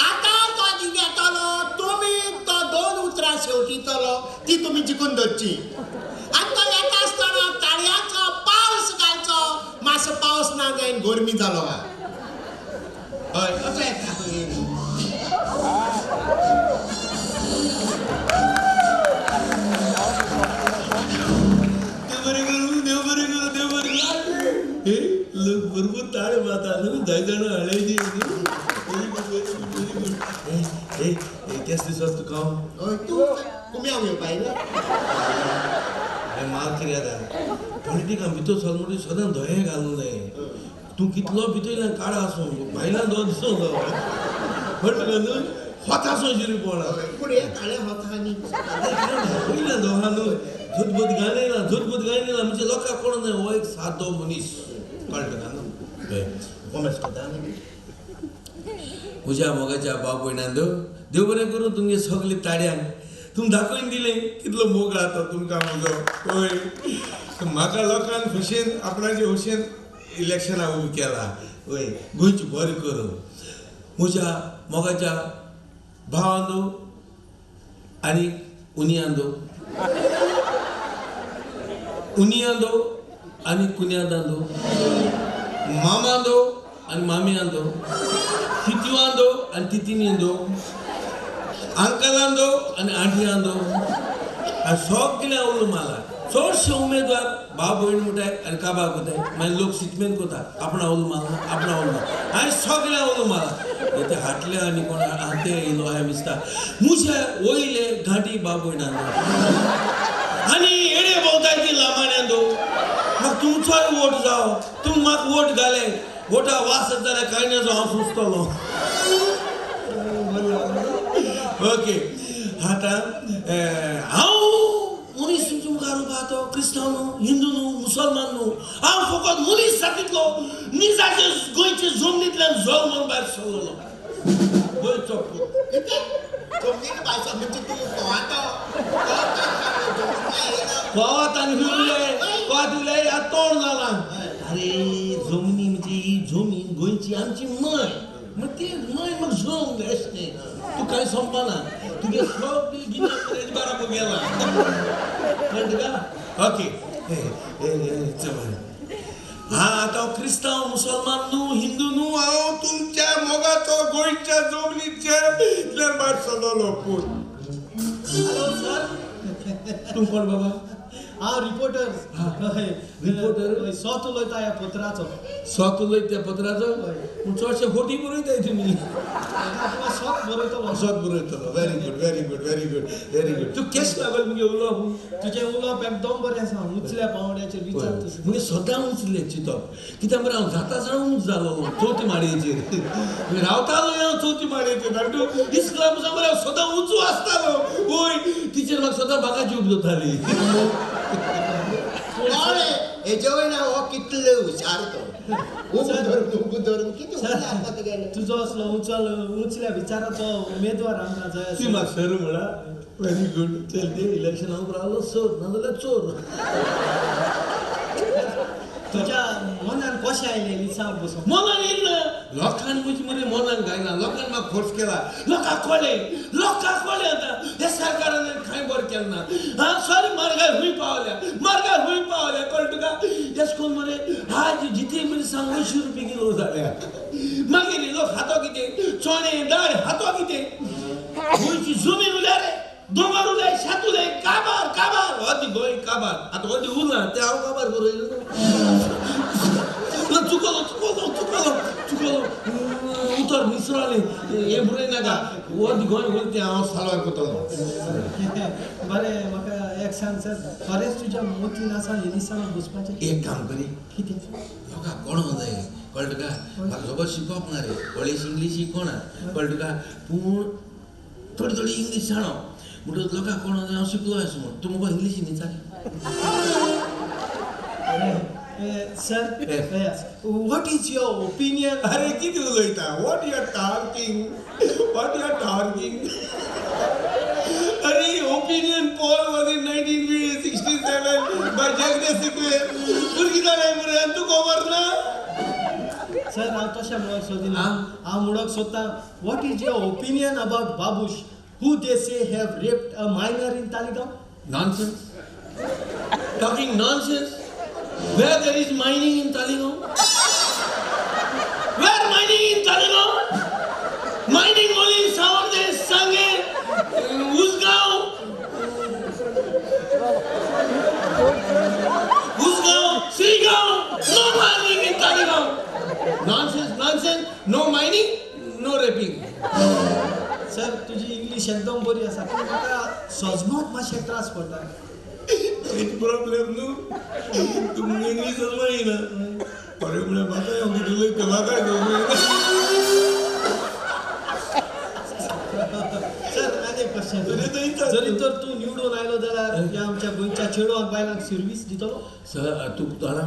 Speaker 8: आतां तो येतलो तुमी तो 2 उतरां शेवटीतलो ती तुमी जिखून धरची आनी तो येता आसतना ताळयांचो पावस घालचो मातसो पावस ना जायन गरमी जालो हय असो येता
Speaker 7: देव बरें लोक भरपूर ताळे मारता न्हू 10 जाणां हळदी केस दिसत तुका
Speaker 8: तूं कुम्याव येवपाक
Speaker 7: मार कितें जाता पॉलिटिकान भितर सर म्हणून सदां धोये घालूंक जाय तूं कितलो भितरल्यान काळा आसूं भायल्यान दो दिसूं म्हटलं न्हू होता सोयरी पडा
Speaker 8: पूण हे काळे होता आनी
Speaker 7: पयल्यान दोहा न्हू झुजबूत गायलेला म्हणजे लोकांक कोण नाही हो एक सादो मनीस कळटा न्हू कॉमेंट्स करता म्हज्या मोगाच्या भाव भयणांदो देव बरें करूं तुमगे सगळे ताड्यांक तुम दाखोवन दिले कितलो मोग आसा तुमकां म्हजो होय म्हाका लोकांन खुशेन आपणाचे हुशेन इलेक्शना उबी केला होय गोंयची बरें करूं म्हज्या मोगाच्या भावांदो आनी उनियांदो आनी कुन्यांदांदो मामांदो आनी मामियांदो तितिवांदो आनी तितिनींदो अंकलांदो आनी आंटियांदो सगळें उलो माला चडशे उमेदवार भाव भयण म्हणटाय आनी काबार कोताय मागीर लोक सिटमेंट कोता आपणा उलो मारला हांवें सगळ्या उलो मारला ते हाटले आनी कोण हाते येयलो हांवें दिसता मुझे वयले घाटी भाव भयणांदो आनी एडे भोंवताय ती लामाण्यांदो म्हाका तुमचोय वोट जावं तुमी म्हाका वोट घाले वोटा वासत जाल्यार कांय नजो हांव सुचतलो ओके आतां हांव मनीस तुमच्या मुखार उबो आहा तो क्रिस्तांव न्हू हिंदू न्हू मुसलमान न्हू हांव फकत मनीस जातींतलो निजाचे गोंयचे जमनींतल्यान जग म्हणून भायर सरलेलो गोंयचो
Speaker 8: जमनीक भायर म्हणजे तूं
Speaker 7: कोत आनी उरले आतां तोंड जालां अरे जमनी म्हणजे ही जमीन गोंयची आमची मय मग ते मय म्हाका जमूंक जाय आसलें तूं कांय संपना तुगे सगळी गिन्यान बाराबर गेला कळटा का ओके हां आतां हांव क्रिस्तांव मुसलमान न्हू हिंदू न्हू हांव तुमच्या मोगाचो गोंयच्या जमनीचेर भायर सरलेलो पूण
Speaker 8: हॅलो सर
Speaker 7: तूं कोण बाबा
Speaker 8: हांव रिपोर्टर
Speaker 7: रिपोर्टर
Speaker 8: सोत उलयता ह्या पत्राचो
Speaker 7: सोत उलयता त्या पत्राचो पूण चडशे खोटी बरयताय तुमी
Speaker 8: सोत बरयतलो
Speaker 7: व्हेरी गुड तूं केस लागल मुगे उलोवप
Speaker 8: तुजें उलोवप एकदम बरें आसा उचल्या पावंड्याचेर विचार
Speaker 7: मुगे सदां उचले चिंतप कित्याक मरे हांव जाता जाणा उंच जालो चवथी माडयेचेर रावतालो हांव चवथी माडयेचेर आनी तूं इस्लाम मरे हांव सदां उंचू आसतालो वय टिचर म्हाका सदां बागाची उब जाताली
Speaker 8: हेजे वयना हो कितले हुशार तो उबू धरून किती हुशार आसता तुगेले
Speaker 12: तुजो असलो उंचल्या विचाराचो उमेदवार आमकां जाय
Speaker 7: ती म्हाका सर म्हणा व्हेरी गुड चल ते इलेक्शनाक रावलो सोर नाजाल्यार चोर
Speaker 12: तुज्या मनान कशें आयलें सांग बसून
Speaker 7: मनान येयना लोकांनी म्हजी मरे मनान घायना लोकांनी म्हाका फोर्स केला लोकांक कळ्ळें आतां हे सरकारान कांय बरें केलें ना हा सॉरी म्हारगाय हूंय पावल्या कळ्ळें तुका अशें करून मरे आज जिते मिरसांग 80 रुपया किलो जाल्या मागीर लोक खातो कितें चणे दाळ खातो कितें गोंयची जमीन उल्या रे दोंगर उलाय शेत उलाय काबार होदी गोंय काबार आतां होदी उरना ते हांव काबार बरयलो चुकलो उतर मिसराले हे बरय नाका होदी गोंय उरता ते हांव सालवार करतलो
Speaker 12: बरें म्हाका एक सांग सर खरेंच तुज्या मोतीन आसा हे दिसांनी बसपाचें
Speaker 7: एक काम करी
Speaker 12: कितें
Speaker 7: लोकांक कळोंक जाय कळ्ळें तुका म्हाका खबर शिकोवप ना रे कोळेश इंग्लीश शिकोना कळ्ळें तुका पूण थोडी इंग्लीश जाणो म्हणटच लोकांक कळोंक जाय हांव शिकलो अशें म्हण तूं म्हाका इंग्लीशीन विचार
Speaker 12: sir what is your opinion
Speaker 7: अरे किती उलयता व्हॉट यू आर टॉकिंग अरे opinion poll was in 1967 by Jagdish Sequeira भुरगीं जाल्याय मरे आनी तूं खबर ना
Speaker 12: सर हांव तशें म्हणूंक सोदिना हांव म्हणूंक सोदतां what is your opinion about Babush who they say have raped a minor in Taligaon?
Speaker 7: Nonsense. Talking nonsense. Where there is mining in Taligaon? Where mining in Taligaon? Mining only in Savarde, Sange, Usgaon. Srigaon. No mining in Taligaon. Nonsense. No mining, no raping.
Speaker 12: Sir तुजी English एकदम बरी आसा पूण म्हाका सजमत मातशे त्रास पडटा
Speaker 7: कितें प्रॉब्लेम न्हू तुमगे इंग्लीशच मायना बरें म्हळ्यार म्हाका हांव कितें उलयता म्हाकाय
Speaker 12: सर आनी एक क्वेश्चन जरी तर तूं निवडून आयलो जाल्यार ह्या आमच्या गोंयच्या चेडवांक बायलांक सर्वीस दितलो
Speaker 7: सर तूं जाणा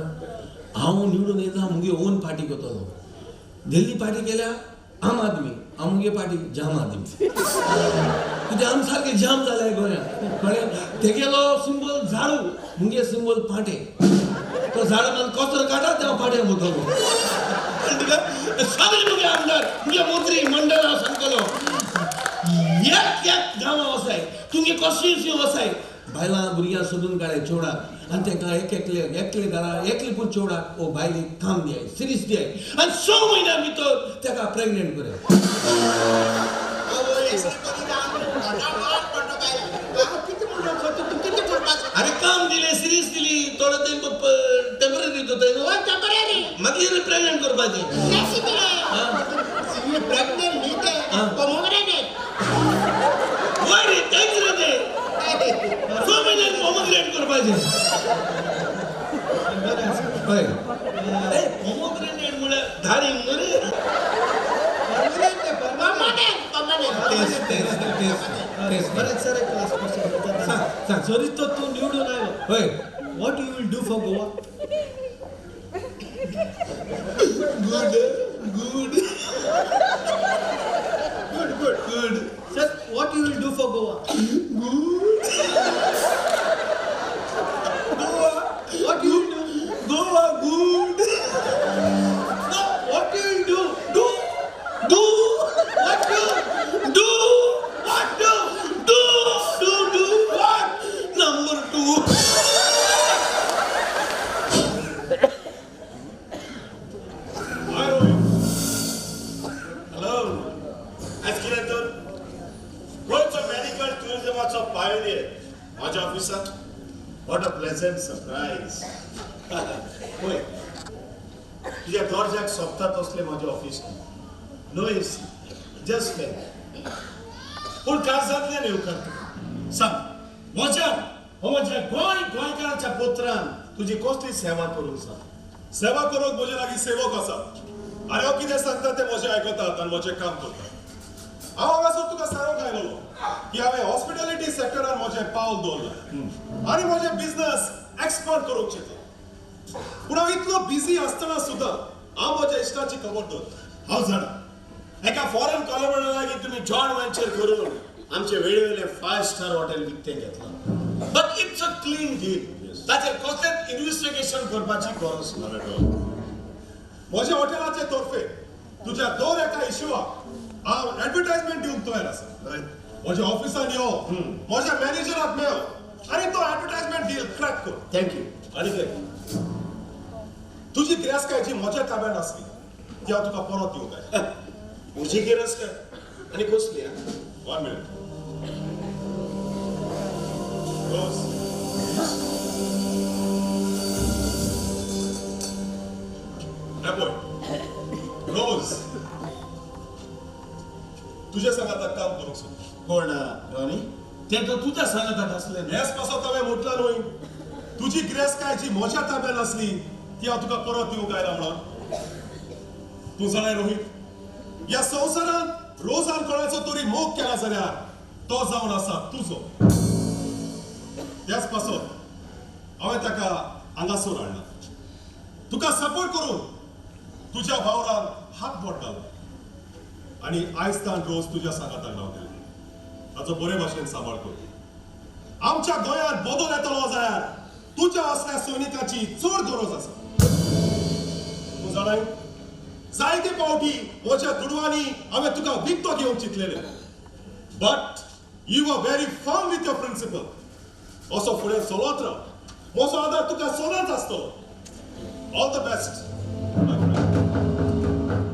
Speaker 7: हांव निवडून येता मुगे ओन पार्टी करतलो दिल्ली पार्टी केल्या आम आदमी आमगे पार्टी जाम आदमी कित्याक आमी सारके जाम जाले गोंयांत कळ्ळें तेगेलो सिंबल झाडू मुगे सिंबल पाटे तो झाडू मान कचरो काडा त्या पाट्याक वतलो सगळे मुगे आमदार मुगे मंत्री मंडळ हांव सांगतलो एक गांवां वसाय तुमगे कॉन्स्टिट्युन्सी वसाय बायलां भुरग्यां सोदून काडाय चेवडाक आनी तांकां एकले घरा एकले पूण चेवडाक ओ बायलेक काम दियाय सिरीस दियाय आनी 6 म्हयन्या भितर ताका प्रेग्नेंट कराय अरे काम दिले सिरीस दिली थोडं टेम्पररी टेम्पररी मागीर प्रेग्नेंट करपाचें
Speaker 8: प्रेग्नेंट न्ही ते पोमोग्रेनेट
Speaker 7: वय रे तेच रे ते 6 महिन्यात पोमोग्रेनेट करपाचें हय पोमोग्रेनेट म्हळ्यार धाडी मरे
Speaker 12: बरें सर एक लास्ट क्वेश्चन जरी तर तूं निवडून आयलो
Speaker 7: हय
Speaker 12: what you will do for Goa
Speaker 7: good
Speaker 12: sir what you will do for Goa what you will do
Speaker 7: Goa good
Speaker 12: what you will do
Speaker 7: Number 2.
Speaker 2: Hello. आज कितें तर गोंयचो मेडिकल टुरिझमाचो पायोनियर माझ्या ऑफिसात व्हॉट अ प्लेझंट सरप्राईज पळय तुज्या दर्ज्याक सोबता तसलें म्हजें office no AC just fan पूण काळजांतल्यान येवकार सांग म्हज्या गोंयकाराच्या पुत्रान तुजी कसली सेवा करूंक सांग
Speaker 1: सेवा करूंक म्हजे लागीं सेवक आसा आनी हांव कितें सांगता ते म्हजें आयकतात आनी म्हजें काम करतात हांव हांगासर तुका सांगूंक आयलो की हांवें हॉस्पिटॅलिटी सॅक्टरान म्हजें पावल दवरलां आनी म्हजें बिझनस एक्सपांड करूंक चिंतता पूण हांव इतलो बिझी आसतना सुद्दां हांव म्हज्या इश्टाची खबर दवरता.
Speaker 8: हांव जाणा एका फॉरेन कॉलमना लागीं तुमी जॉन वेंचर करून आमचे वेळेवेळे 5 स्टार हॉटेल विकतें घेतलां. But it's a clean deal. ताचेर कसलेंच इन्व्हेस्टिगेशन करपाची गरज ना.
Speaker 1: म्हज्या हॉटेलाचे तर्फे तुज्या दर एका इशूवाक हांव ऍडव्हर्टायजमेंट दिवंक तयार आसा. म्हज्या ऑफिसान यो, म्हज्या मॅनेजराक मेळ आनी तो ऍडव्हर्टायजमेंट डील क्रॅक कर.
Speaker 8: थँक्यू.
Speaker 1: आनी कितें? तुजी गिरायस्काय जी म्हज्या ताब्यांत आसली ती हांव तुका परत दिवं काय?
Speaker 8: म्हजी गिरज काय आनी कसली?
Speaker 1: 1 मिनिट. रोज रोज तुझ्या सांगात काम करूंक सोद.
Speaker 8: कोण रॉनी? ते तर तुझ्या सांगतात असले.
Speaker 1: हेच पासो हांवें म्हटला न्हय, तुजी गिरायस्काय जी म्हज्या ताब्यांत आसली ती हांव तुका परत दिवंक काय ना म्हणून. तूं जाणाय रोहित, ह्या संवसारांत रोजान कोणाचो तरी मोग केला जाल्यार तो जावन आसा तुजो. त्याच पासत हांवें ताका हांगासर हाडला, तुका सपोर्ट करून तुज्या वावरान हातबोट घालता आनी आयजतान रोज तुज्या सांगाताक रावतले. ताचो बरे भाशेन सांबाळ कर. आमच्या गोंयांत बदल येतलो जाल्यार तुज्या असल्या सैनिकाची चड गरज आसा. तूं जाणाय, जायते फावटी म्हज्या दुडवांनी हांवें तुका विकतो घेवंक चिंतलेले, but you are very firm with your principle. असो फुडें चलत राव. म्हजो आदार तुका सदांच आसतलो. All the best.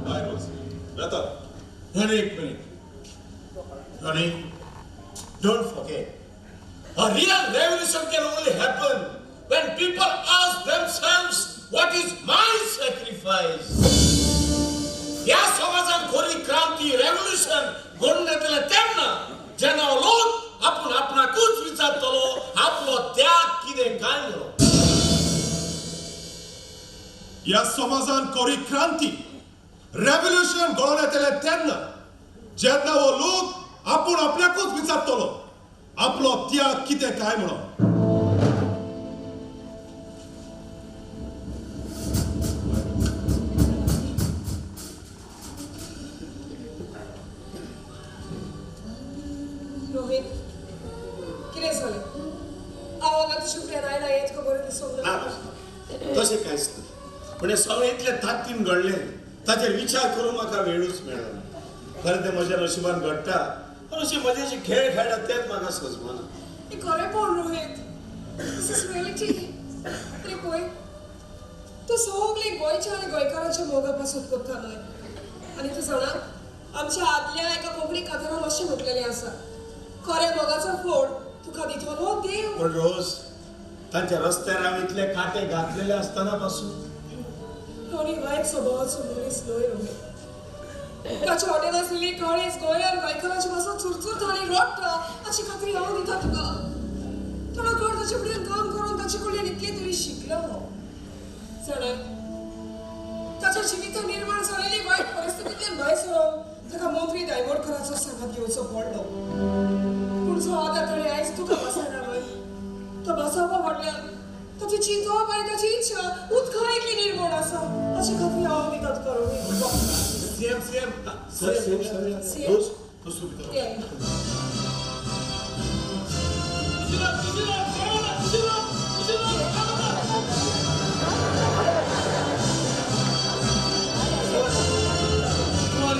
Speaker 1: बाय रोज. येता.
Speaker 8: रॉनी, एक minute. Ronnie, don't forget, a real revolution can only happen when people ask themselves, what is my sacrifice? या समाजात खरी क्रांती, रेव्होल्यूशन घडून येतले तेन्ना जेन्ना लोक आपूण आपणाकूच विचारतलो आपलो त्याग कितें काय म्हणून.
Speaker 1: ह्या समाजान खरी क्रांती, रेव्होल्यूशन घडोवन येतले तेन्ना जेन्ना हो लोक आपूण आपल्याकूच विचारतलो आपलो त्याग कितें काय म्हणून.
Speaker 11: रोहित, कितें जालें? हांव हांगा तुज्या फुड्यान आयला हें तुका बरें दिसूंक ना?
Speaker 8: तशें कांयच ना. पूण हें सगळें इतलें ताकतीन घडलें ताचेर विचार करूंक म्हाका वेळूच मेळना. खरें तें म्हज्या नशिबान घडटा, पूण अशी मजेचे खेळ खेळटात तेच म्हाका सजमना.
Speaker 11: हें खरेंपण रोहित. दिस इज रियलिटी. तरी पळय, तूं सगळे गोंयच्या आनी गोंयकारांच्या मोगा पासून करता न्हय. आनी तूं जाणा, आमच्या आदल्या एका कोंकणी कथानान अशें म्हटलेलें आसा, खऱ्या मोगाचो फोड तुका दितलो देव.
Speaker 8: पण रोज तांच्या रस्त्यार हांव इतले काटे घातलेले आसतना पासून
Speaker 11: रोणी वायट स्वभावाचो मनीस न्हय रोहित. ताच्या हॉटेल आसलेली काळीज गोंयान गोंयकारांच्या पासून चुरचुरता आनी रडटा अशी खात्री हांव दिता तुका. थोडो काळ ताचे फुड्यान काम करून ताचे कडल्यान इतले तरी शिकलो हांव. जाणाय, ताच्या जिवितांत निर्माण जालेली वायट परिस्थितींतल्यान भायर सरोन ताका मंत्री दायमोडकराचो सांगात घेवचो पडलो. पूण जो आदार ताणें आयज तुका बसयला न्हय, तो बसोवपा फाटल्यान ताची चिंतप आनी ताची इच्छा उदका इतली निर्मळ आसा अशी खात्री हांव दिता तुका रोहित.
Speaker 8: सीएम
Speaker 11: रोज
Speaker 8: तूं सुद्दां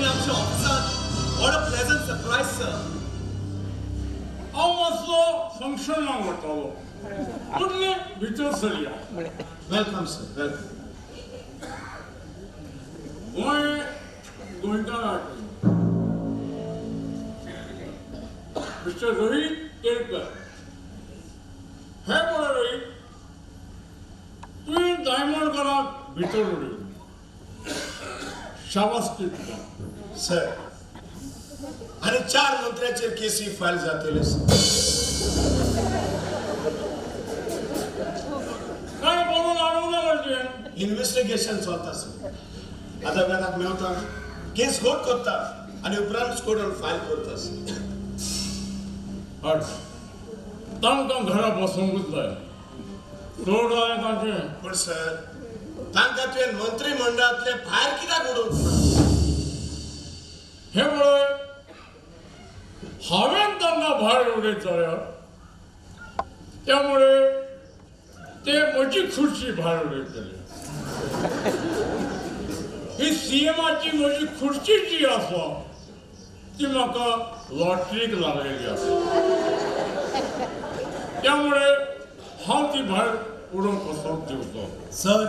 Speaker 5: आमच्या ऑफिसात what a pleasant surprise sir.
Speaker 10: हांव मातसो फंक्शनाक वतालो, पूण भितर सरया.
Speaker 8: Welcome sir, welcome.
Speaker 10: गोंय गोंयकार मिस्टर रोहित केळकर. हे पळय रोहित, तुवें दायमोडकराक भितर उडयलो. शाबासकी तुका.
Speaker 8: सर, आनी 4 मंत्र्याचेर केसी फायल जातले सर.
Speaker 10: काय करून अडवलं म्हणजे?
Speaker 8: इन्व्हेस्टिगेशन चलता सर. आतां वेळाक मेवता केस कोर्ट करता आनी उपरांत कोर्टान फायल करता सर.
Speaker 10: हट, तांकां घरा बसोवंकूच जाय. चड जालें तांचें.
Speaker 8: पूण सर, तांकां तुवें मंत्रिमंडळांतले भायर कित्याक उडोवंक ना?
Speaker 10: हे पळय हांवें तांकां भायर उडयत जाल्यार त्यामुळे ते म्हजी खुर्ची भायर उडयतले. ही सीएमाची म्हजी खुर्ची जी आसा ती म्हाका लॉटरीक लागलेली आसा. त्यामुळे हांव ती भायर उडोवंक वचोंक दिवचो.
Speaker 5: सर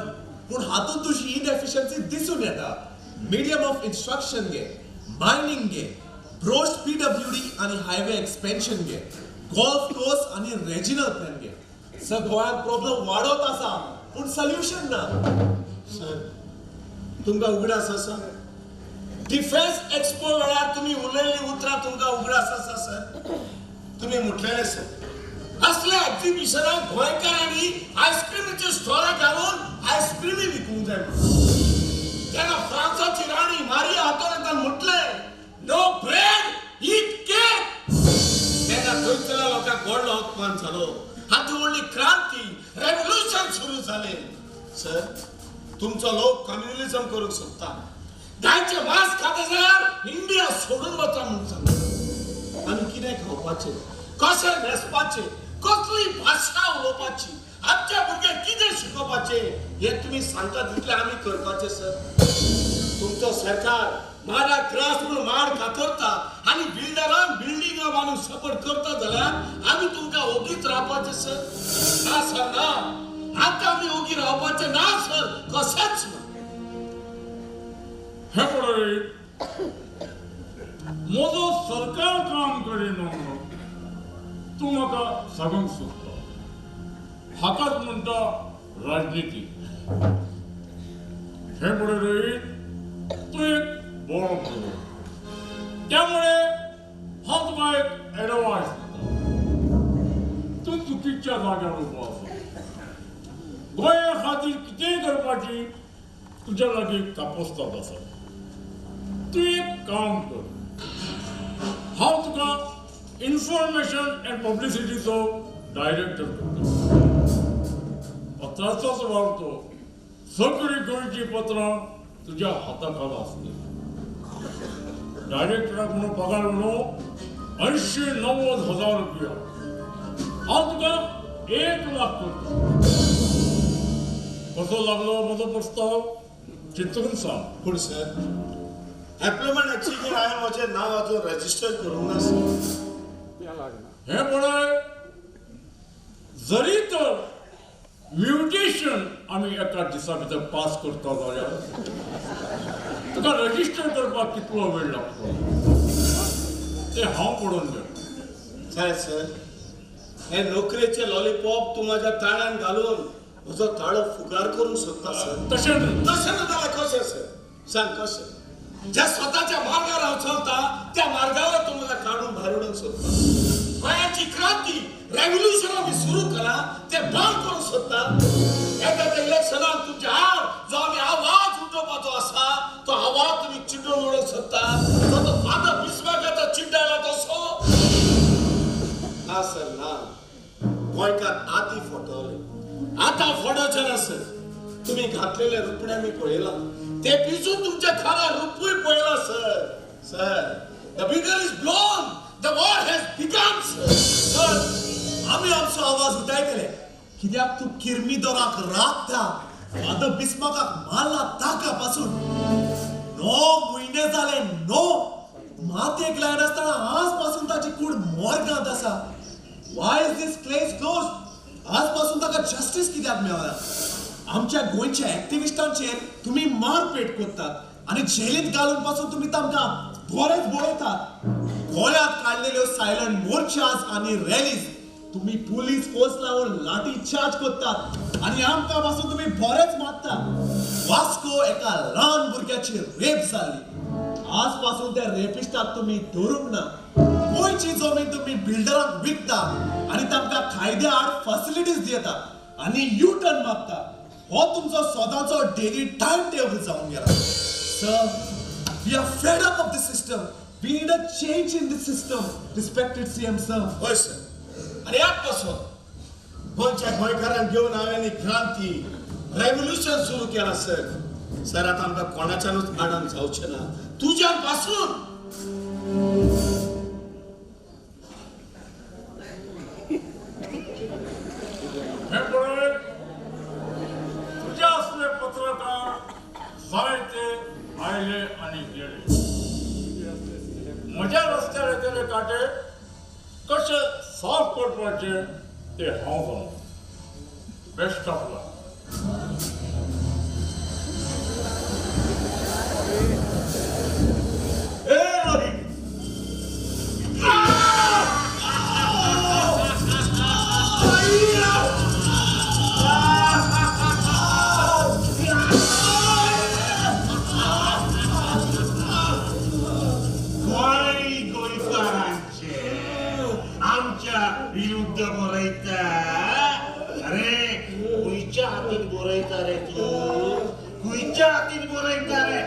Speaker 5: पूण हातूंत तुजी इनएफिशियन्सी दिसून येता. मीडियम ऑफ इन्स्ट्रक्शन घे, मायनिंग घे, ब्रोस्ट पीडब्ल्यूडी आणि हायवे एक्सपेन्शन घे, गोल्फ कोर्स आणि रेजिनल प्लॅन घे. सर गोंयांत प्रॉब्लेम वाडत आसा पूण सोल्युशन ना.
Speaker 8: सर तुमकां उगडास आसा? डिफेन्स एक्सपो वेळार तुम्ही उलयल्ली उतरां तुमकां उगडास आसा सर? तुम्ही म्हटलेलें सर असल्या एक्झिबिशनाक गोंयकारांनी आयस्क्रीमीचे स्टॉलां घालून आयस्क्रीमी विकूंक जाय म्हणून. तेन्ना फ्रांसाची राणी मारी आंतोरेतान म्हटलें नो ब्रेड ईट केक. तेन्ना थंयसरल्या लोकांक व्हडलो अपमान जालो. हातूंत व्हडली क्रांती रेव्होल्युशन सुरू जालें. सर तुमचो लोक कम्युनिझम करूंक सोदता. गायचे मांस खाता जाल्यार इंडिया सोडून वचा म्हणून सांगता. आमी कितें खावपाचें, कशें न्हेसपाचें, कसली भाशा उलोवपाची, आमचे भुरगे कितें शिकोवपाचे हें तुमी सांगता तितलें आमी करपाचें सर. तुमचो सरकार माडाक त्रास म्हणून माड कातरता आनी बिल्डरांक बिल्डिंगा बांदून सपोर्ट करता जाल्यार आमी तुमकां ओगीच रावपाचें सर? ना सर ना, आतां आमी ओगी रावपाचें ना सर, कशेंच ना.
Speaker 10: हे पळय म्हजो सरकार काम करिना म्हणून तूं म्हाका सांगूंक सोदता. हाकाच म्हणटा राजनिती. हे पळय रोहित, तूं एक बरो भुरगो. त्यामुळे हांव तुका एक एडवायस दिता. तूं चुकीच्या जाग्यार उबो आसा. गोंया खातीर कितेंय करपाची तुज्या लागीं कापोस्ताद आसा. तूं एक काम कर. हांव तुका इन्फॉर्मेशन एंड पब्लिसिटीचो डायरेक्टर करता. पत्राचोच वावरतो. सगळीं गोंयची पत्रां तुज्या हाताखाला आसतलीं. डायरेक्टराक म्हणून पगार म्हणून 80-90 हजार रुपया. हांव तुका 1 लाख करता. कसो लागलो म्हजो प्रस्ताव चिंतून सांग.
Speaker 8: पूण सर एम्प्लॉयमेंट एक्सचेंजीर हांवें म्हजें नांव अजून रजिस्टर करूंक ना सर.
Speaker 10: हे पळय जरी तर म्युटेशन आमी एका दिसा भितर पास करता जाल्यार तुका रजिस्टर करपाक कितलो वेळ लागतो ते हांव पळोवन घेता.
Speaker 8: सायब सर हे नोकरेचे लॉलीपॉप तूं म्हाज्या ताळ्यान घालून म्हजो ताळो फुगार करूंक सोदता सर?
Speaker 10: तशें
Speaker 8: तशें ना जाल्यार कशें सर? सांग कशें? ज्या स्वताच्या मार्गार हांव चलता त्या मार्गावर तूं म्हाका काडून भायर उडोवंक सोदता. गोंयाची क्रांती रेव्होल्युशन आमी सुरू केला ते बंद करूंक सोदता. येता इलेक्शनाक तुमच्या आड जो आमी आवाज उठोवपाचो आसा तो आवाज तुमी चिड्डून उडोवंक सोदता. तो फादर बिस्मार्काचो चिड्डायला तसो ना सर ना. गोंयकार आदी फटवले. आतां फडोवचे ना सर. तुम्ही घातलेले रुपणे मी पळयला. ते पिसून तुमच्या खाला रुपूय पळयला sir. Sir the bugle is blown, the war has begun sir.
Speaker 5: Sir आमी आमचो आवाज उठायतले कित्याक तूं किरमीदोराक राखता. फादर बिस्मार्काक मारला ताका पासून 9 म्हयने जाले. 9 मातेक लायन आसतना आज पासून ताची कूड मॉर्गांत आसा. Y is this case close? आज पासून ताका जस्टिस कित्याक मेळना? आमच्या गोंयच्या एक्टिविस्टांचेर तुम्ही मारपेट करतात आणि जेलीत घालून पासून तुम्ही तांकां बरेच बळयतात. गोंयांत काडलेल्यो सायलंट मोर्चाज आणि रॅलीज तुम्ही पुलीस फोर्स लावून लाठी चार्ज करतात आणि आमकां पासून तुम्ही बरेच मारतात. वास्को एका ल्हान भुरग्याची रेप जाली. आज पासून त्या रेपिस्टाक तुम्ही धरूंक ना. गोंयची जमीन तुम्ही बिल्डरांक विकता आणि तांकां कायद्या आड फॅसिलिटीज दिता आणि यू टर्न मागता. हो तुमचो सदांचो डेली टाइम टेबल जावन गेला. Sir we are fed up of this system. We need a change in this system. Respected CM sir.
Speaker 8: होय सर. आणि ह्याच पासून गोंयच्या गोंयकारांक घेवन हांवें क्रांती रेव्होल्युशन सुरू केला सर. सर आता आमकां कोणाच्यानूच आडान जावचें ना तुज्यान पासून.
Speaker 10: हे पळय, तुझ्या असले पत्रकार जायते आयले आणि गेले. म्हज्या रस्त्यार येतले काटे कशे साफ करपाचे ते हांव जाणा. बेस्ट ऑफ लक.
Speaker 2: ए रोहित, आमच्या युद्ध बरयता. अरे खुयच्या हातीन बरयता रे तू, खुयच्या हातीन बरयता रे.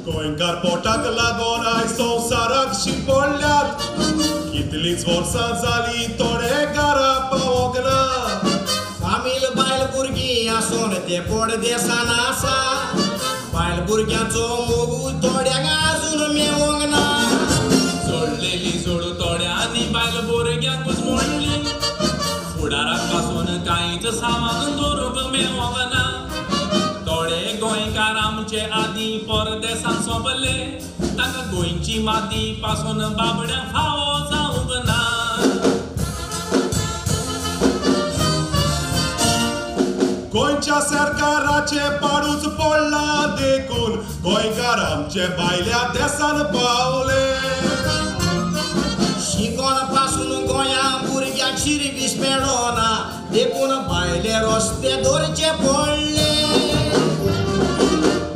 Speaker 1: गोंयकार पोटाक लागून आयज संवसाराक शिंपडल्यात. कितलींच वर्सां जालीं थोडे घरा पावोंक ना.
Speaker 8: फामील बायल भुरगीं आसून ते परदेसान आसा. बायल भुरग्याचो मोगू थोड्यांक आजून मेवोंक ना.
Speaker 13: जोडलेली जोड थोड्यांनी बायल भुरग्यांकूच मोडली. फुडाराक पासून कांयच सामान दवरूंक मेवोंक ना. थोडे गोंयकार आमचे आदीं परदेसान सोंपले. ताका गोंयची माती पासून बाबड्यांक फावो जावंक ना.
Speaker 1: गोंयच्या सरकाराचे पाडूच पडला देखून गोंयकार आमचे भायल्या देशान पावले.
Speaker 8: शिकोण पासून गोंया भुरग्याक शिरबीस मेळोना देखून भायले रस्ते दोरचे पडले.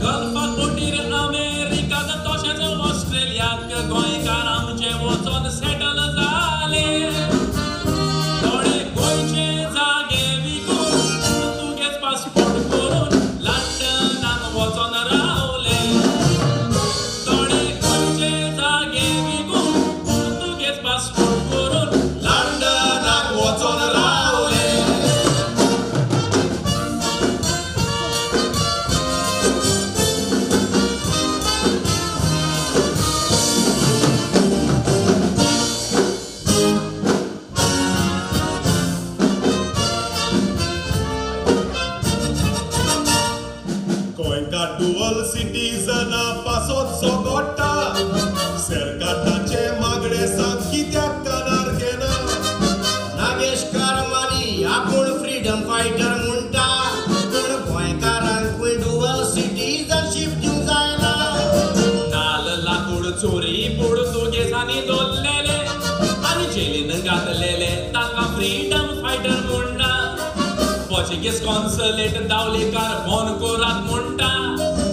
Speaker 13: गल्फाक बोटीर अमेरिकाक तशेंच ऑस्ट्रेलियाक गोंयकार आमचे वचोन सेटल जाले. थोडे गोंयचे जागे विकून पुर्तुगेज पासपोर्ट करून लंडनाक वचोन रावले. थोडे गोंयचे जागे विकून पुर्तुगेज पासपोर्ट करून
Speaker 8: लंडनाक वचोन रावले.
Speaker 1: गोंयकार डुअल सिटीजना पासोत सोगोडटा. सरकार ताचे मागणे सांग कित्याक कानार घेना.
Speaker 8: नागेश करमानी आपूण फ्रीडम फायटर म्हणटा. पूण गोंयकारांकूय डुअल सिटीजनशीप दिवंक जायना.
Speaker 13: नाल लाकूड चोरी पुर्तुगेजांनी दवरलेले आनी जेलीन घातलेले तांकां फ्रीडम फायटर म्हणटा. पोर्चुगीज कॉन्सुलेट दावलेकार बंद करात म्हणटा.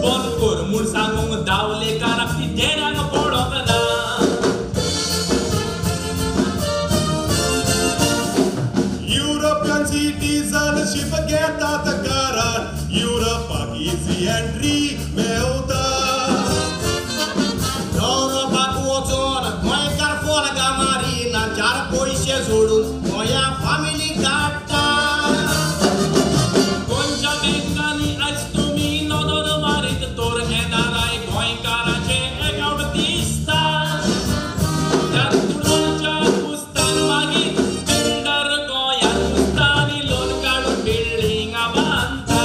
Speaker 13: बंद कर म्हूण सांगूंक दावलेकाराक ती देराक पडोंक ना.
Speaker 1: युरोपियन सिटीजनशीप घेतात कारण युरोपाक इजी एंट्री मेवता.
Speaker 8: युरोपाक वचोन गोंयकार फोलगा मारीना. चार पयशे जोडून गोंया फामिली काडटा.
Speaker 13: गोंयच्या बँकांनी आयज तुमी नदर मारीत तर येणाराय गोंयकाराचे अकावंट दिसता. त्या तुडोलच्या कुस्तान मागीर बिल्डर गोंयांत घुसता आनी लोन काडून बिल्डिंगां बांदता.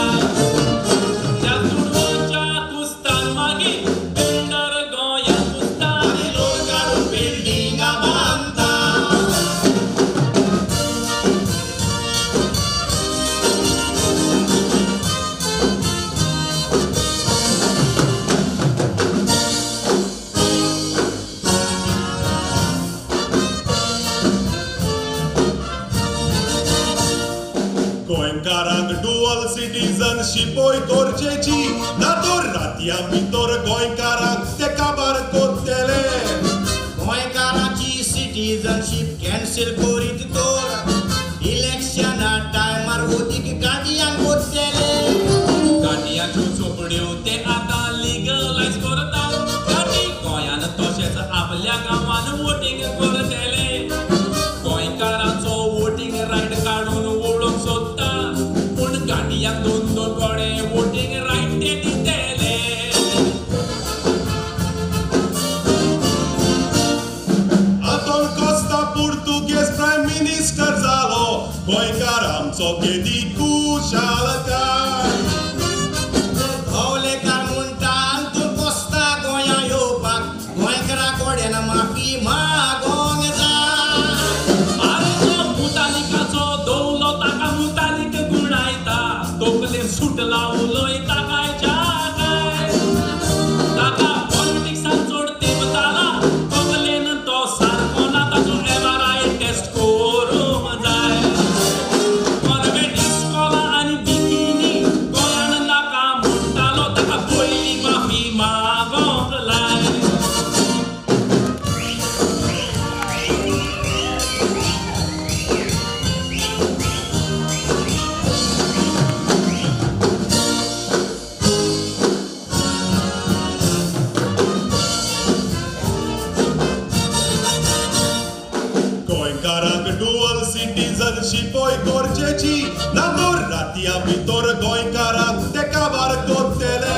Speaker 13: त्या तुडोलच्या कुस्तान मागीर बिल्डर गोंयांत घुसता आनी लोन काडून
Speaker 8: बिल्डिंगां बांदता.
Speaker 1: गोंयकारांक डुअल सिटीजनशीपय गरजेची ना तर रातया भितर गोंयकारांक ते काबार कोत्तेले.
Speaker 8: गोंयकाराची सिटीजनशीप कॅन्सल करीत तर इलेक्शना टायमार
Speaker 1: गोंयकार आमचो केदी कुशालकाय
Speaker 8: धवलेकार म्हणटा तूं कोस्ता गोंया येवपाक गोंयकारा कोड्यान माफी मागोंक जाय
Speaker 13: अरे तो मुतालिकाचो दवलो ताका मुतालिक गुणायता तोकले सुटला उलयता काय जागाय ताका पॉलिटिक्सान चड तेंपताला तोकलेन तो सारको ना ताचो MRI टेस्ट करूंक जाय कॉन्वेंट इस्कॉला आनी बिकिनी गोंयान नाका म्हणटालो ताका पयलीं माफी मागोंक लाय
Speaker 1: गोंयकारांक डुअल सिटीजनशिपय गरजेची ना तर रातया भितर गोंयकारांक ते काबार करतले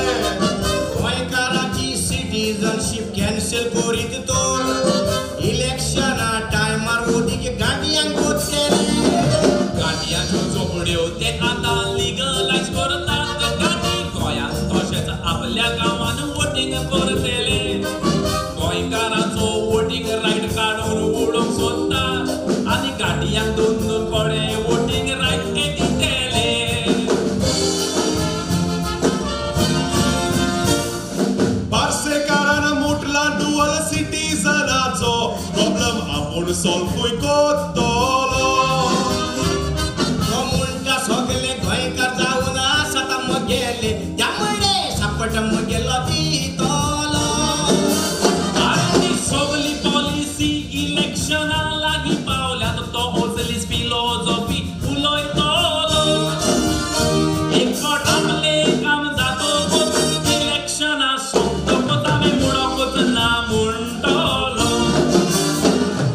Speaker 8: गोंयकाराची सिटीजनशीप कॅन्सल करीत तर इलेक्शना टायमार ओदीक गाडयांक गोतले
Speaker 13: गाडयांच्यो चोपड्यो ते आतां लिगलायज करतात गाडी गोंयांत तशेंच आपल्या गांवांत वोटींग करतले गोंयकारांचो वोटींग रायट काडून उडोवंक सोदता आनी गाडयांक दोन दोन कोडे वोटींग रायट ते दितले
Speaker 1: पार्सेकारान मुटला डुअल सिटीजनाचो प्रॉब्लेम आपूण सॉल्व्ह करतलो
Speaker 8: तो म्हणटा सगळे गोंयकार जावन आसात मगेले त्या म्हणले सापट मगेलो दितलो
Speaker 13: आनी सगली पॉलिसी इलेक्शना लागीं पावल्यात तो असलीच फिलॉसॉफी उलयतलो एक फावट आपले काम जातकच इलेक्शना सोंपतकच हांवें मुडोकच ना म्हणटलो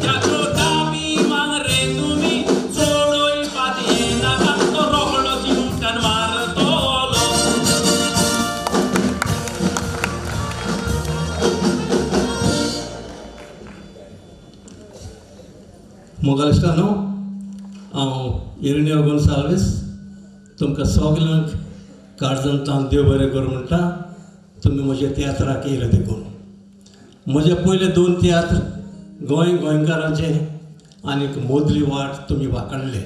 Speaker 13: त्याचो दाबी मागरे तुमी चोडूय पातये नाका तो रोखडोच उठ्ठान मारतलो
Speaker 12: मोगालिस्तानो हांव इरिनियो गोन्साल्वीस तुमकां सगल्यांक काळजांतल्यान देव बरें करूं म्हणटा तुमी म्हज्या तियात्राक येयले देखून म्हजे पयले 2 तियात्र गोंयकारांचे आनीक मोदली वाट तुमी वाकडले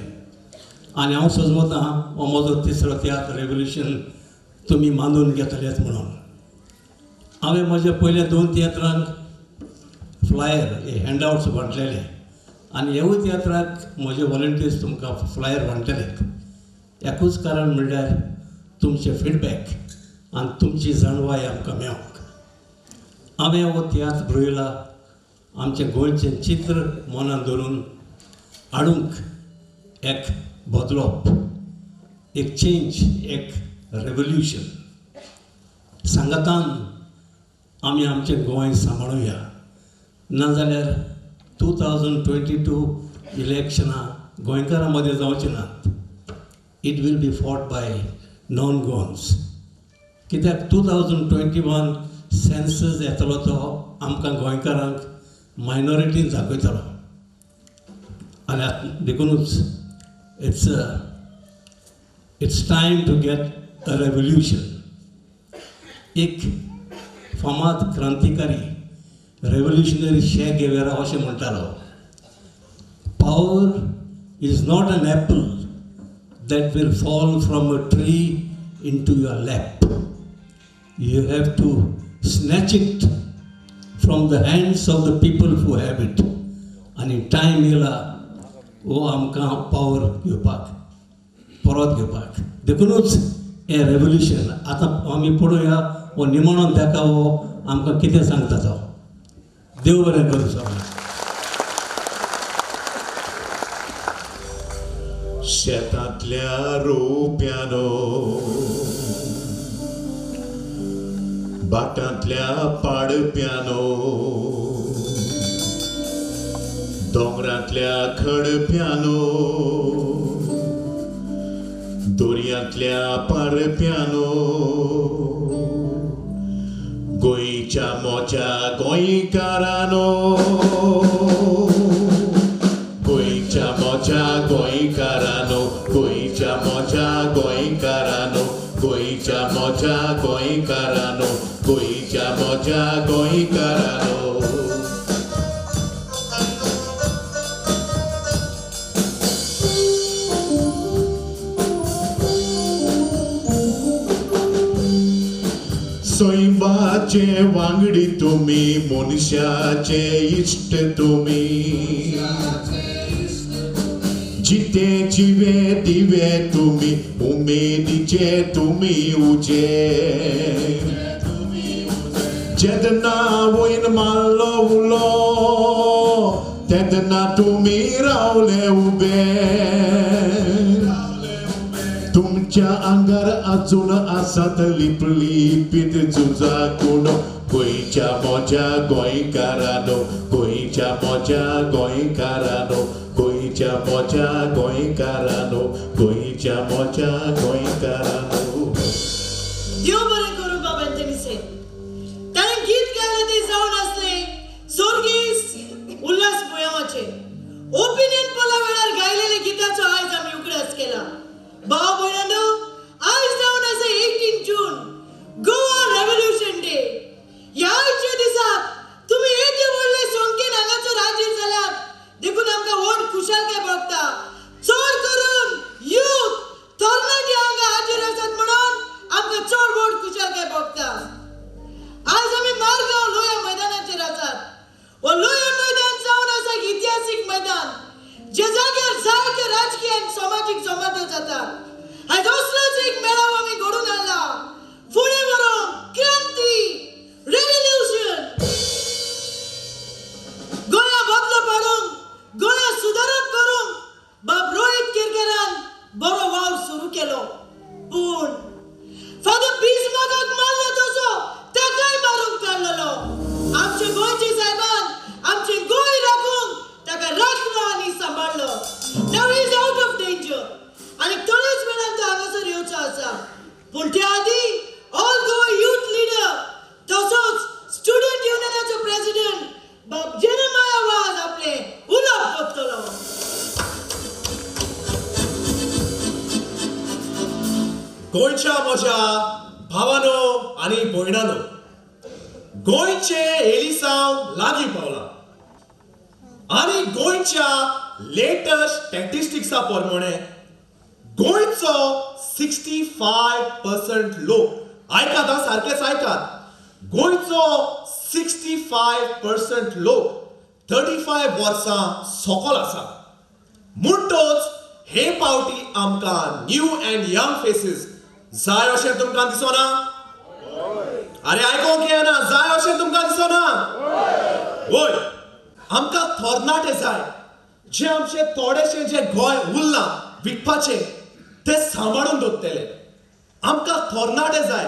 Speaker 12: आनी हांव सजमता हो म्हजो 3रो तियात्र रेवल्युशन तुमी मानून घेतलेच म्हणून हांवें म्हज्या पयल्या 2 तियात्रांक फ्लायर हे हँडआउट्स वांटलेले आनी हेवूय तियात्राक म्हजे वॉलंटियर्स तुमकां फ्लायर वांटलेले एकूच कारण म्हणल्यार तुमचे फीडबॅक आनी तुमची जाणवाय आमकां मेळोंक हांवें हो तियात्र बरयला आमचे गोंयचें चित्र मनान धरून हाडूंक एक बदलोवप एक चेंज एक रेवल्युशन सांगातान आमी आमचें गोंय सांबाळुया नाजाल्यार 2022 इलेक्शनां गोंयकारां मदें जावचीं नात it will be fought by non Goans कित्याक 2021 सेन्सस येतलो तो आमकां गोंयकारांक मायनॉरिटीन दाखयतलो आनी देखूनच it's time to get a revolution एक फामाद क्रांतिकारी रेवल्युशनरी शे गेवेरा अशें म्हणटालो power is not an apple that will fall from a tree into your lap you have to snatch it from the hands of the people who have it आनी time येयला हो आमकां power घेवपाक परत घेवपाक देखूनच हें revolution आतां आमी पळोवया हो निमणो देखावो आमकां कितें सांगता तो देव बरें करूं सगळ्यांक
Speaker 9: शेतांतल्या रोप्यानो बाटांतल्या पाडप्यानो दोंगरांतल्या खडप्यानो दोरयांतल्या पारप्यानो गोंयच्या मोच्या गोंयकारानो गोंयच्या मोच्या गोंयकारानो गोंयकारानो गोंयच्या मोज्या गोंयकारानो गोंयच्या मोज्या गोंयकारानो गोंयच्या मोज्या गोंयकारानो सैमाचे वांगडी तुम्ही मनशाचे इश्ट तुम्ही जिते जिवे दिवे तुम्ही उमेदीचे तुम्ही उजे जेदना वयर मारलो उलो तेदना तुम्ही रावले उबे तुमच्या आंगार अजून आसात लिपलिपीत झुजा कोण गोंयच्या मोज्या गोंयकारानो गोंयच्या मोज्या गोंयकारानो गोंयच्या मोज्या गोंयकारानो गोंयच्या मोज्या गोंयकारानो
Speaker 6: देव बरें करूं बाबा तेनीसे ताणें गीत गायलें ते जावन आसले सोर्गीस उल्हास मुयामाचे ओपिनियन पोला वेळार गायलेले गिताचो आयज आमी उगडास केला भाव भयणांनो आयज जावन आसा 18 जून गोवा रेव्होल्यूशन डे ह्या आयच्या दिसाक तुम्ही येदे व्हडले संख्येन हांगासर हाजीर जाल्यात देखून आमकां व्हड खुशालकाय भोगता चड करून यूथ तरणाटी हांगा हाजीर आसात म्हणून आमकां चड व्हड खुशालकाय भोगता आज आमी मारगांव लोया मैदानाचेर आसात हो लोया मैदान जावन आसा एक इतिहासीक मैदान जे जाग्यार जायत्यो राजकीय आनी सामाजीक जमात्यो जातात आयज असलोच एक मेळावो आमी घडोवन हाडला फुडें व्हरोन क्रांती रेव्होल्यूशन गोंया बदलो पाडूंक गोंया सुदारप करूंक बाब रोहित केरकरान बरो वावर सुरू केलो पूण फादर बिस्मार्काक मारलो तसो ताकाय मारूंक काडलेलो आमचे गोंयचे साहेबान आमचे गोंय राखूंक ताका राखलो आनी सांबाळलो नाव इज आउट ऑफ डेंजर आनी थोड्याच वेळान तो हांगासर येवचो आसा पूण त्या आदी ऑल गोवा यूथ लीडर तसोच स्टुडंट युनियनाचो प्रेसिडेंट बाब जेरेमाया वाज आपले उलोवप करतलो
Speaker 5: गोंयच्या म्हज्या भावानो आनी भयणानो गोंयचे एलिसांव लागीं पावला आनी गोंयच्या लेटेस्ट स्टॅटिस्टिक्सा प्रमाणे गोंयचो 65% लोक आयकात सारकेच आयकात गोंयचो 65% लोक 35 वर्सां सकयल आसा म्हणटच हे पावटी आमकां न्यू अँड यंग फेसीस जाय अशें तुमकां दिसना अरे आयकोंक येना जाय अशें तुमकां दिसना वय आमकां थोरणाटे जाय जे आमचे थोडेशे जे गोंय उरलां विकपाचे ते सांबाळून दवरतले आमकां थोरणाटे जाय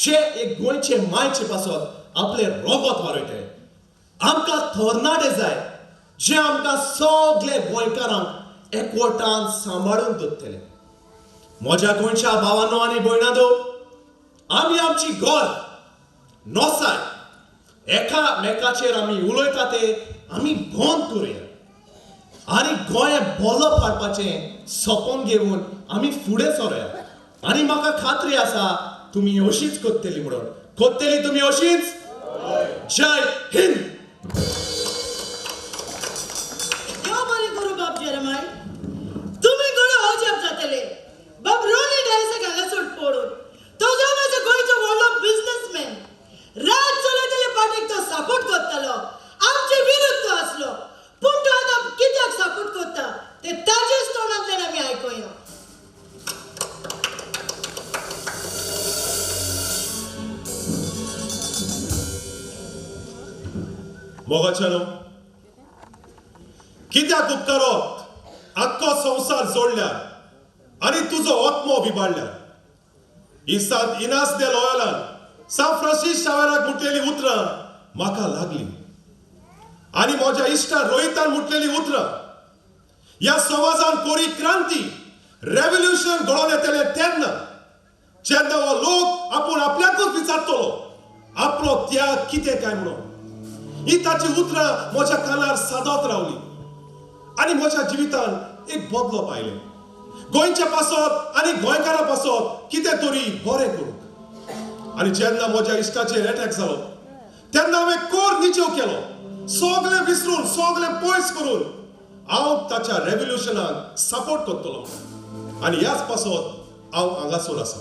Speaker 5: जे एक गोंयचे मायचे पासत आपले रोगोत वारयतले आमकां थोरणाटे जाय जे आमकां सगळे गोंयकारांक एकवटान सांबाळून दवरतले म्हज्या गोंयच्या भावांनो आनी भयणांनो आमी आमची गोंय नोसाय एकामेकाचेर आमी उलयता ते आमी गोंद करुया आनी गोंय बोलो पाडपाचें सपोन घेवन आमी फुडें सरुया आनी म्हाका खात्री आसा तुमी अशीच करतली म्हणून करतली तुमी अशीच जय हिंद
Speaker 6: देव बरें करूं बाब जेरेमाय तुम्ही गोंय अजाप जातले बाब रोनी डायसाक हांगासर पडून तो जावन आसा गोंयचो व्हडलो बिझनेसमॅन राज चलयतले पार्टीक तो सपोर्ट करतालो आमचे विरुद्ध आसलो पूण तो आतां कित्याक सपोर्ट करता ते ताजेच तोंडांतल्यान आमी आयकोया
Speaker 1: मोगाच्यानो कित्याक उपकारोत आख्खो संवसार जोडल्या आनी तुजो आत्मो बिबाडल्या इसात इनास दे लॉयलान सान फ्रांसीस शावेराक मुटलेली उतरां म्हाका लागली आनी म्हज्या इश्टान रोहितान मुटलेली उतरां ह्या समाजान कोरी क्रांती रेव्होल्यूशन घडोवन येतले तेन्ना जेन्ना हो लोक आपूण आपल्याकूच विचारतलो आपलो त्याग कितें काय म्हणून ही ताची उतरां म्हज्या कानार सादत रावली आनी म्हज्या जिवितान एक बदलो पायले गोंयच्या पासत आनी गोंयकारां पासत कितें तरी बरें करूंक. आनी जेन्ना म्हज्या इश्टाचेर अटॅक जालो तेन्ना हांवें कोर निचेव केलो, सगळें विसरून सगळें पयस करून हांव ताच्या रेव्होल्युशनाक सपोर्ट करतलो. आनी ह्याच पासत हांव हांगासर आसा.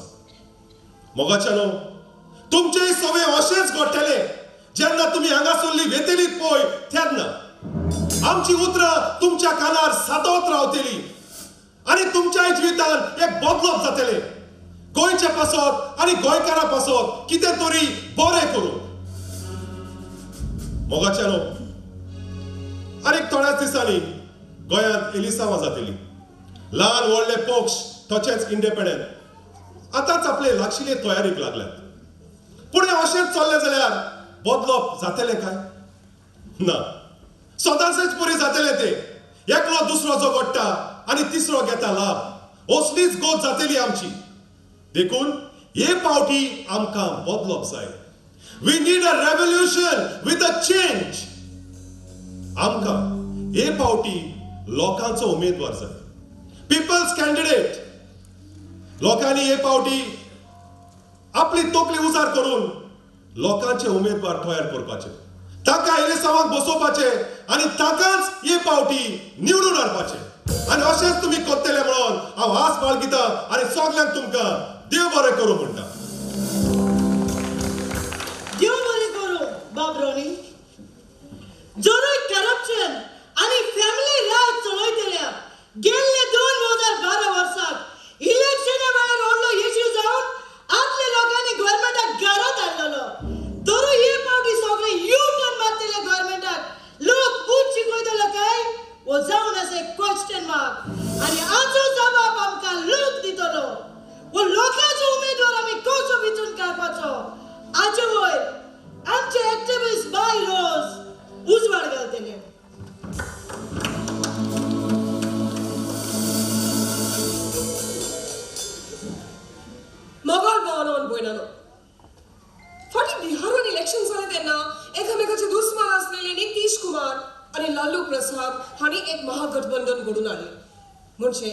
Speaker 1: मोगाच्यानो, तुमचेय सगळे अशेंच घडटले जेन्ना तुमी हांगासरली वेतेलीत पळय तेन्ना. आमची उतरां तुमच्या कानार सातवत रावतली आनी तुमच्या जिवितांत एक बदलप जातले. गोंयच्या पासत आनी गोंयकारां पासत कितें तरी बरें करूंक. मोगाच्यानो, आनीक थोड्याच दिसांनी गोंयांत एलिसांवां जातली. ल्हान व्हडले पक्ष तशेंच इंडिपेंडंट आतांच आपले लागशिल्ले तयारीक लागल्यात. पूण हें अशेंच चल्लें जाल्यार बदलप जातलें काय? ना, सदांचेच पुरी जातलें ते. एकलो दुसरो झगडटा आनी तिसरो घेता लाभ, असलीच गोत जातली आमची. देखून हे पावटी आमकां बदलप जाय. We need a revolution with a change. आमकां हे पावटी लोकांचो उमेदवार जाय, पीपल्स कॅन्डिडेट. लोकांनी हे पावटी आपली तकली उजार करून लोकांचे उमेदवार तयार करपाचे, ताका एलिसावांक बसोवपाचे आनी ताकाच हे पावटी निवडून हाडपाचे. आनी अशेंच तुमी करतले म्हणून हांव आस बाळगितां आनी सगल्यांक तुमकां देव बरें करूं म्हणटा.
Speaker 6: देव बरें करूं बाबरोनी. जरूय करप्शन आनी फॅमिली राज चलयतल्या गेल्ले 2012 वर्साक इलेक्शना वेळार व्हडलो इश्यू जावन आपल्या लोकांनी गव्हर्नमेंटाक घरात हाडलेलो. तरूय हे पावटी सगळे यू टर्न मारतले गव्हर्नमेंटाक लोक पूत शिकयतलो काय वो जावन आसा क्वेश्चन मार्क. आनी हाचो जबाब आमकां लोक दितलो. वो लोकांचो उमेदवार आमी कसो वेंचून काडपाचो हाचे वयर आमचे एक्टिविस्ट बाय रोज उजवाड घालतले.
Speaker 11: मोगोल भावनावन भयणानो, फाटी बिहारान इलेक्शन जालें तेन्ना एकामेकाचे दुस्मान आसलेले नितीश कुमार आनी लालू प्रसाद हांणी एक महागठबंधन घडून हाडलें. म्हणजे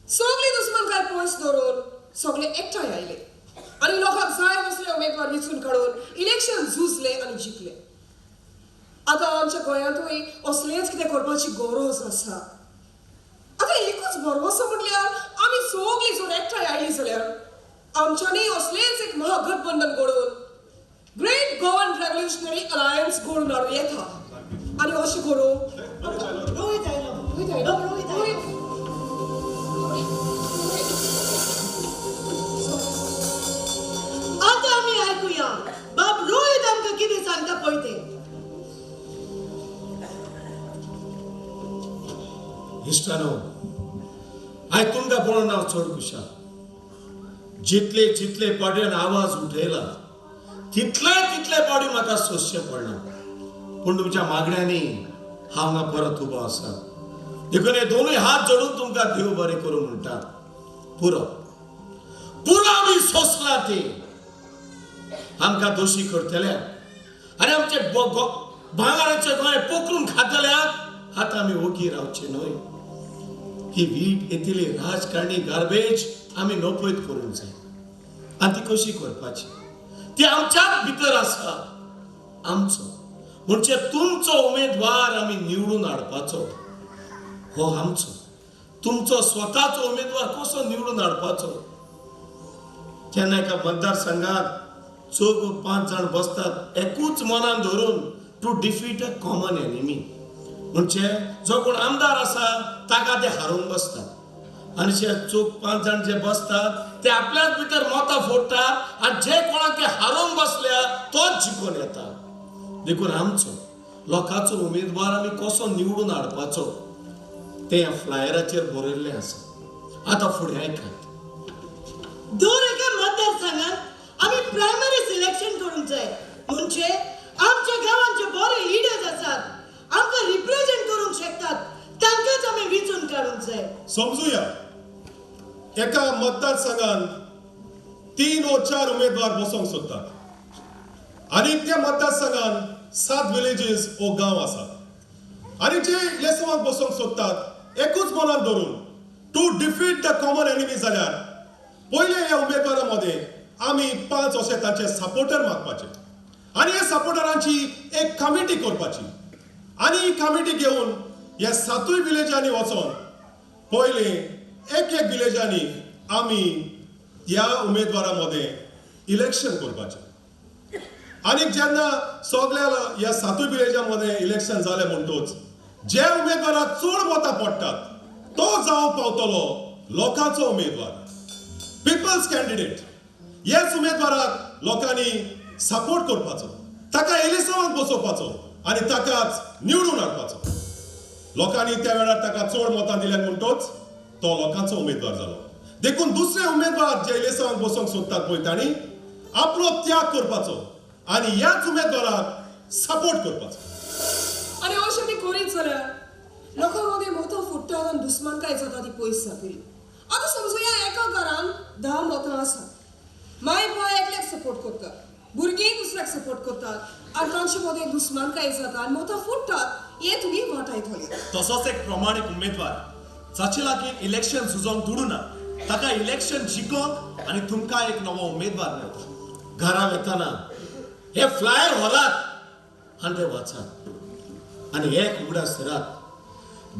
Speaker 11: सगळे दुस्मानकाय पयस दवरून सगळे एकठांय आयले आनी लोकांक जाय असले उमेदवार वेंचून काडून इलेक्शन झुजले आनी जिखले. आतां आमच्या गोंयांतूय असलेच कितें करपाची गरज आसा. आतां एकूच बरो आसा म्हणल्यार आमी सगळीं जर एकठांय आयलीं जाल्यार आमच्यांनी असलेच एक महागठबंधन घडोवन ग्रेट गोवन रेव्होल्युशनरी अलायन्स घडोवन हाडूं येता. आनी अशें करूं
Speaker 6: रोहित आयलो, रोहित आयलो. आता आमी आयकुया बाब रोहित आमकां कितें सांगता पळय तें.
Speaker 3: इश्टानो, हांव तुमकां पळोवन हांव चड खुशाल. जितले जितले पावटीन आवाज उठयला तितले पावटी म्हाका सोंसचें पडना. पूण तुमच्या मागण्यांनी हांव हांगा परत उबो आसा. देखून हे दोनूय हात जोडून तुमकां देव बरें करूं म्हणटा. पुरो आमी सोंसला ते आमकां दोशी करतल्या आनी आमचे भांगाराचे गोंय पोखरून खातल्याक आतां आमी ओगी रावचे न्हय. ही वीट येतली राजकारणी गार्बेज आमी नपयत करूंक जाय. आनी ती कशी करपाची ती आमच्याच भितर आसा. आमचो म्हणजे तुमचो उमेदवार आमी निवडून हाडपाचो. हो आमचो तुमचो स्वताचो उमेदवार कसो निवडून हाडपाचो. जेन्ना एका मतदारसंघात 4-5 जाण बसतात एकूच मनान धरून to defeat a common enemy. म्हणजे जो कोण आमदार आसा ताका ते हारोवन बसतात आनी जे 4-5 जाण जे बसतात ते आपल्याच भितर मतां फोडटात आनी जे कोणाक ते हारोवन बसल्या तोच जिखून येता. देखून आमचो लोकांचो उमेदवार आमी कसो निवडून हाडपाचो ते ह्या फ्लायराचेर बरयल्लें आसा. आतां फुडें आयकात.
Speaker 6: दोन एका मतदारसंघात आमी प्रायमरी सिलेक्शन करूंक जाय. म्हणजे आमच्या गांवांत जे बरे लिडर्स आसात आमकां रिप्रेझेंट करूंक शकतात तांकांच आमी वेंचून काडूंक जाय.
Speaker 1: समजुया, एका मतदारसंघात 3 वा 4 उमेदवार बसोंक सोदतात आनी त्या मतदारसंघात 7 विलेजीस वो गांव आसात आनी जे इलेक्शनाक बसोंक सोदतात एकूच मनान धरून to defeat the common enemy जाल्यार पयले ह्या उमेदवारांमध्ये आमी 5 अशे तांचे सपोर्टर मागपाचे आनी ह्या सपोर्टरांची एक कमिटी करपाची आनी ही कमिटी घेवन ह्या 7 विलेजांनी वचोन पयले एक विलेजांनी आमी ह्या उमेदवारांमध्ये इलेक्शन करपाचे आनी जेन्ना सगळ्या ह्या 7 विलेजांमध्ये इलेक्शन जालें म्हणटूच जे उमेदवाराक चड मतां पडटात तो जावं पावतलो लोकांचो उमेदवार पीपल्स कॅन्डिडेट ह्याच उमेदवाराक लोकांनी सपोर्ट करपाचो ताका इलेक्शनाक बसोवपाचो आनी ताकाच निवडून हाडपाचो लोकांनी त्या वेळार ताका चड मतां दिल्यात म्हणटूच तो लोकांचो उमेदवार जालो देखून दुसरे उमेदवार जे इलेक्शनाक बसोवंक सोदतात पळय तांणी आपलो त्याग करपाचो आनी ह्याच उमेदवाराक सपोर्ट करपाचो
Speaker 11: आणि अशें बी करीत जाल्यार लोकांमध्ये मोठो फुट्टात आनी दुस्मानकाय जाता ती पयस जातली आतां समजुया एका घरान 10 मतां आसात माय बाय एकल्याक सपोर्ट करतात भुरगीं दुसऱ्याक सपोर्ट करतात आनी तांचे मदें दुस्मानकाय जाता आनी मतां फुट्टात हे तुमी वाटायतले
Speaker 5: तसोच एक प्रमाणीक उमेदवार जाचे लागीं इलेक्शन झुजोंक दुडूना ताका इलेक्शन जिखोवंक आनी तुमकां एक नवो उमेदवार मेळटा
Speaker 8: घरा वयताना हे फ्लायर हॉलात आनी ते वाचात आनी एक उगडा सरात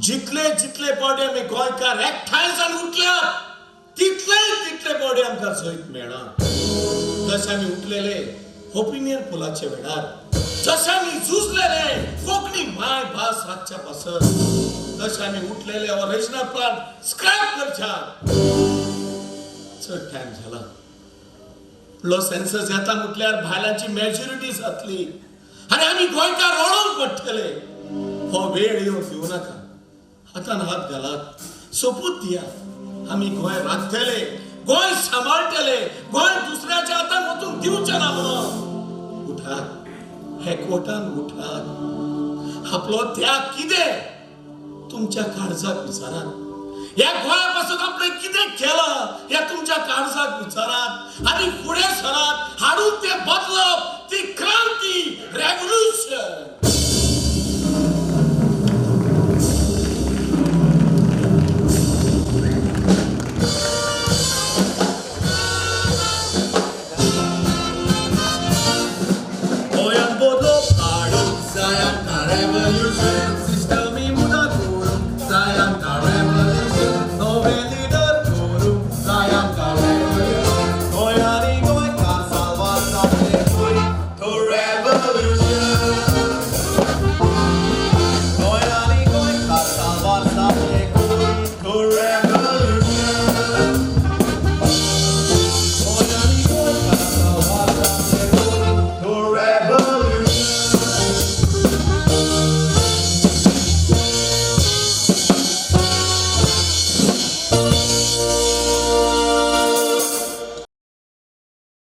Speaker 8: जितले जितले बॉडी आमी गोंयकार एकठांय जावन उठल्यात तितले बॉडी आमकां जैत मेळना जशे आमी उठलेले ओपिनियन पोलाचे वेळार जशे आमी झुजलेले कोंकणी माय भास राखच्या पासत जशे आमी उठलेले ओरिजिनल प्लान स्क्रॅप करच्या चड टायम जाला लो सेन्सस येता म्हटल्यार भायल्यांची मेजॉरिटी जातली आनी आमी गोंयकार रडूंक पडटले हो वेळ येवंक दिवं नाका हातान हात घालात सोपूत दिया आमी गोंय राखतले गोंय सांबाळटले गोंय दुसऱ्याच्या हातान वचून दिवचें ना म्हणून उठात एकवटान उठात आपलो त्याग कितें तुमच्या काळजाक विचारात ह्या गोंया पासून आपणें कितें केलां ह्या तुमच्या काळजाक विचारात आनी फुडें सरात हाडून तें बदलप ती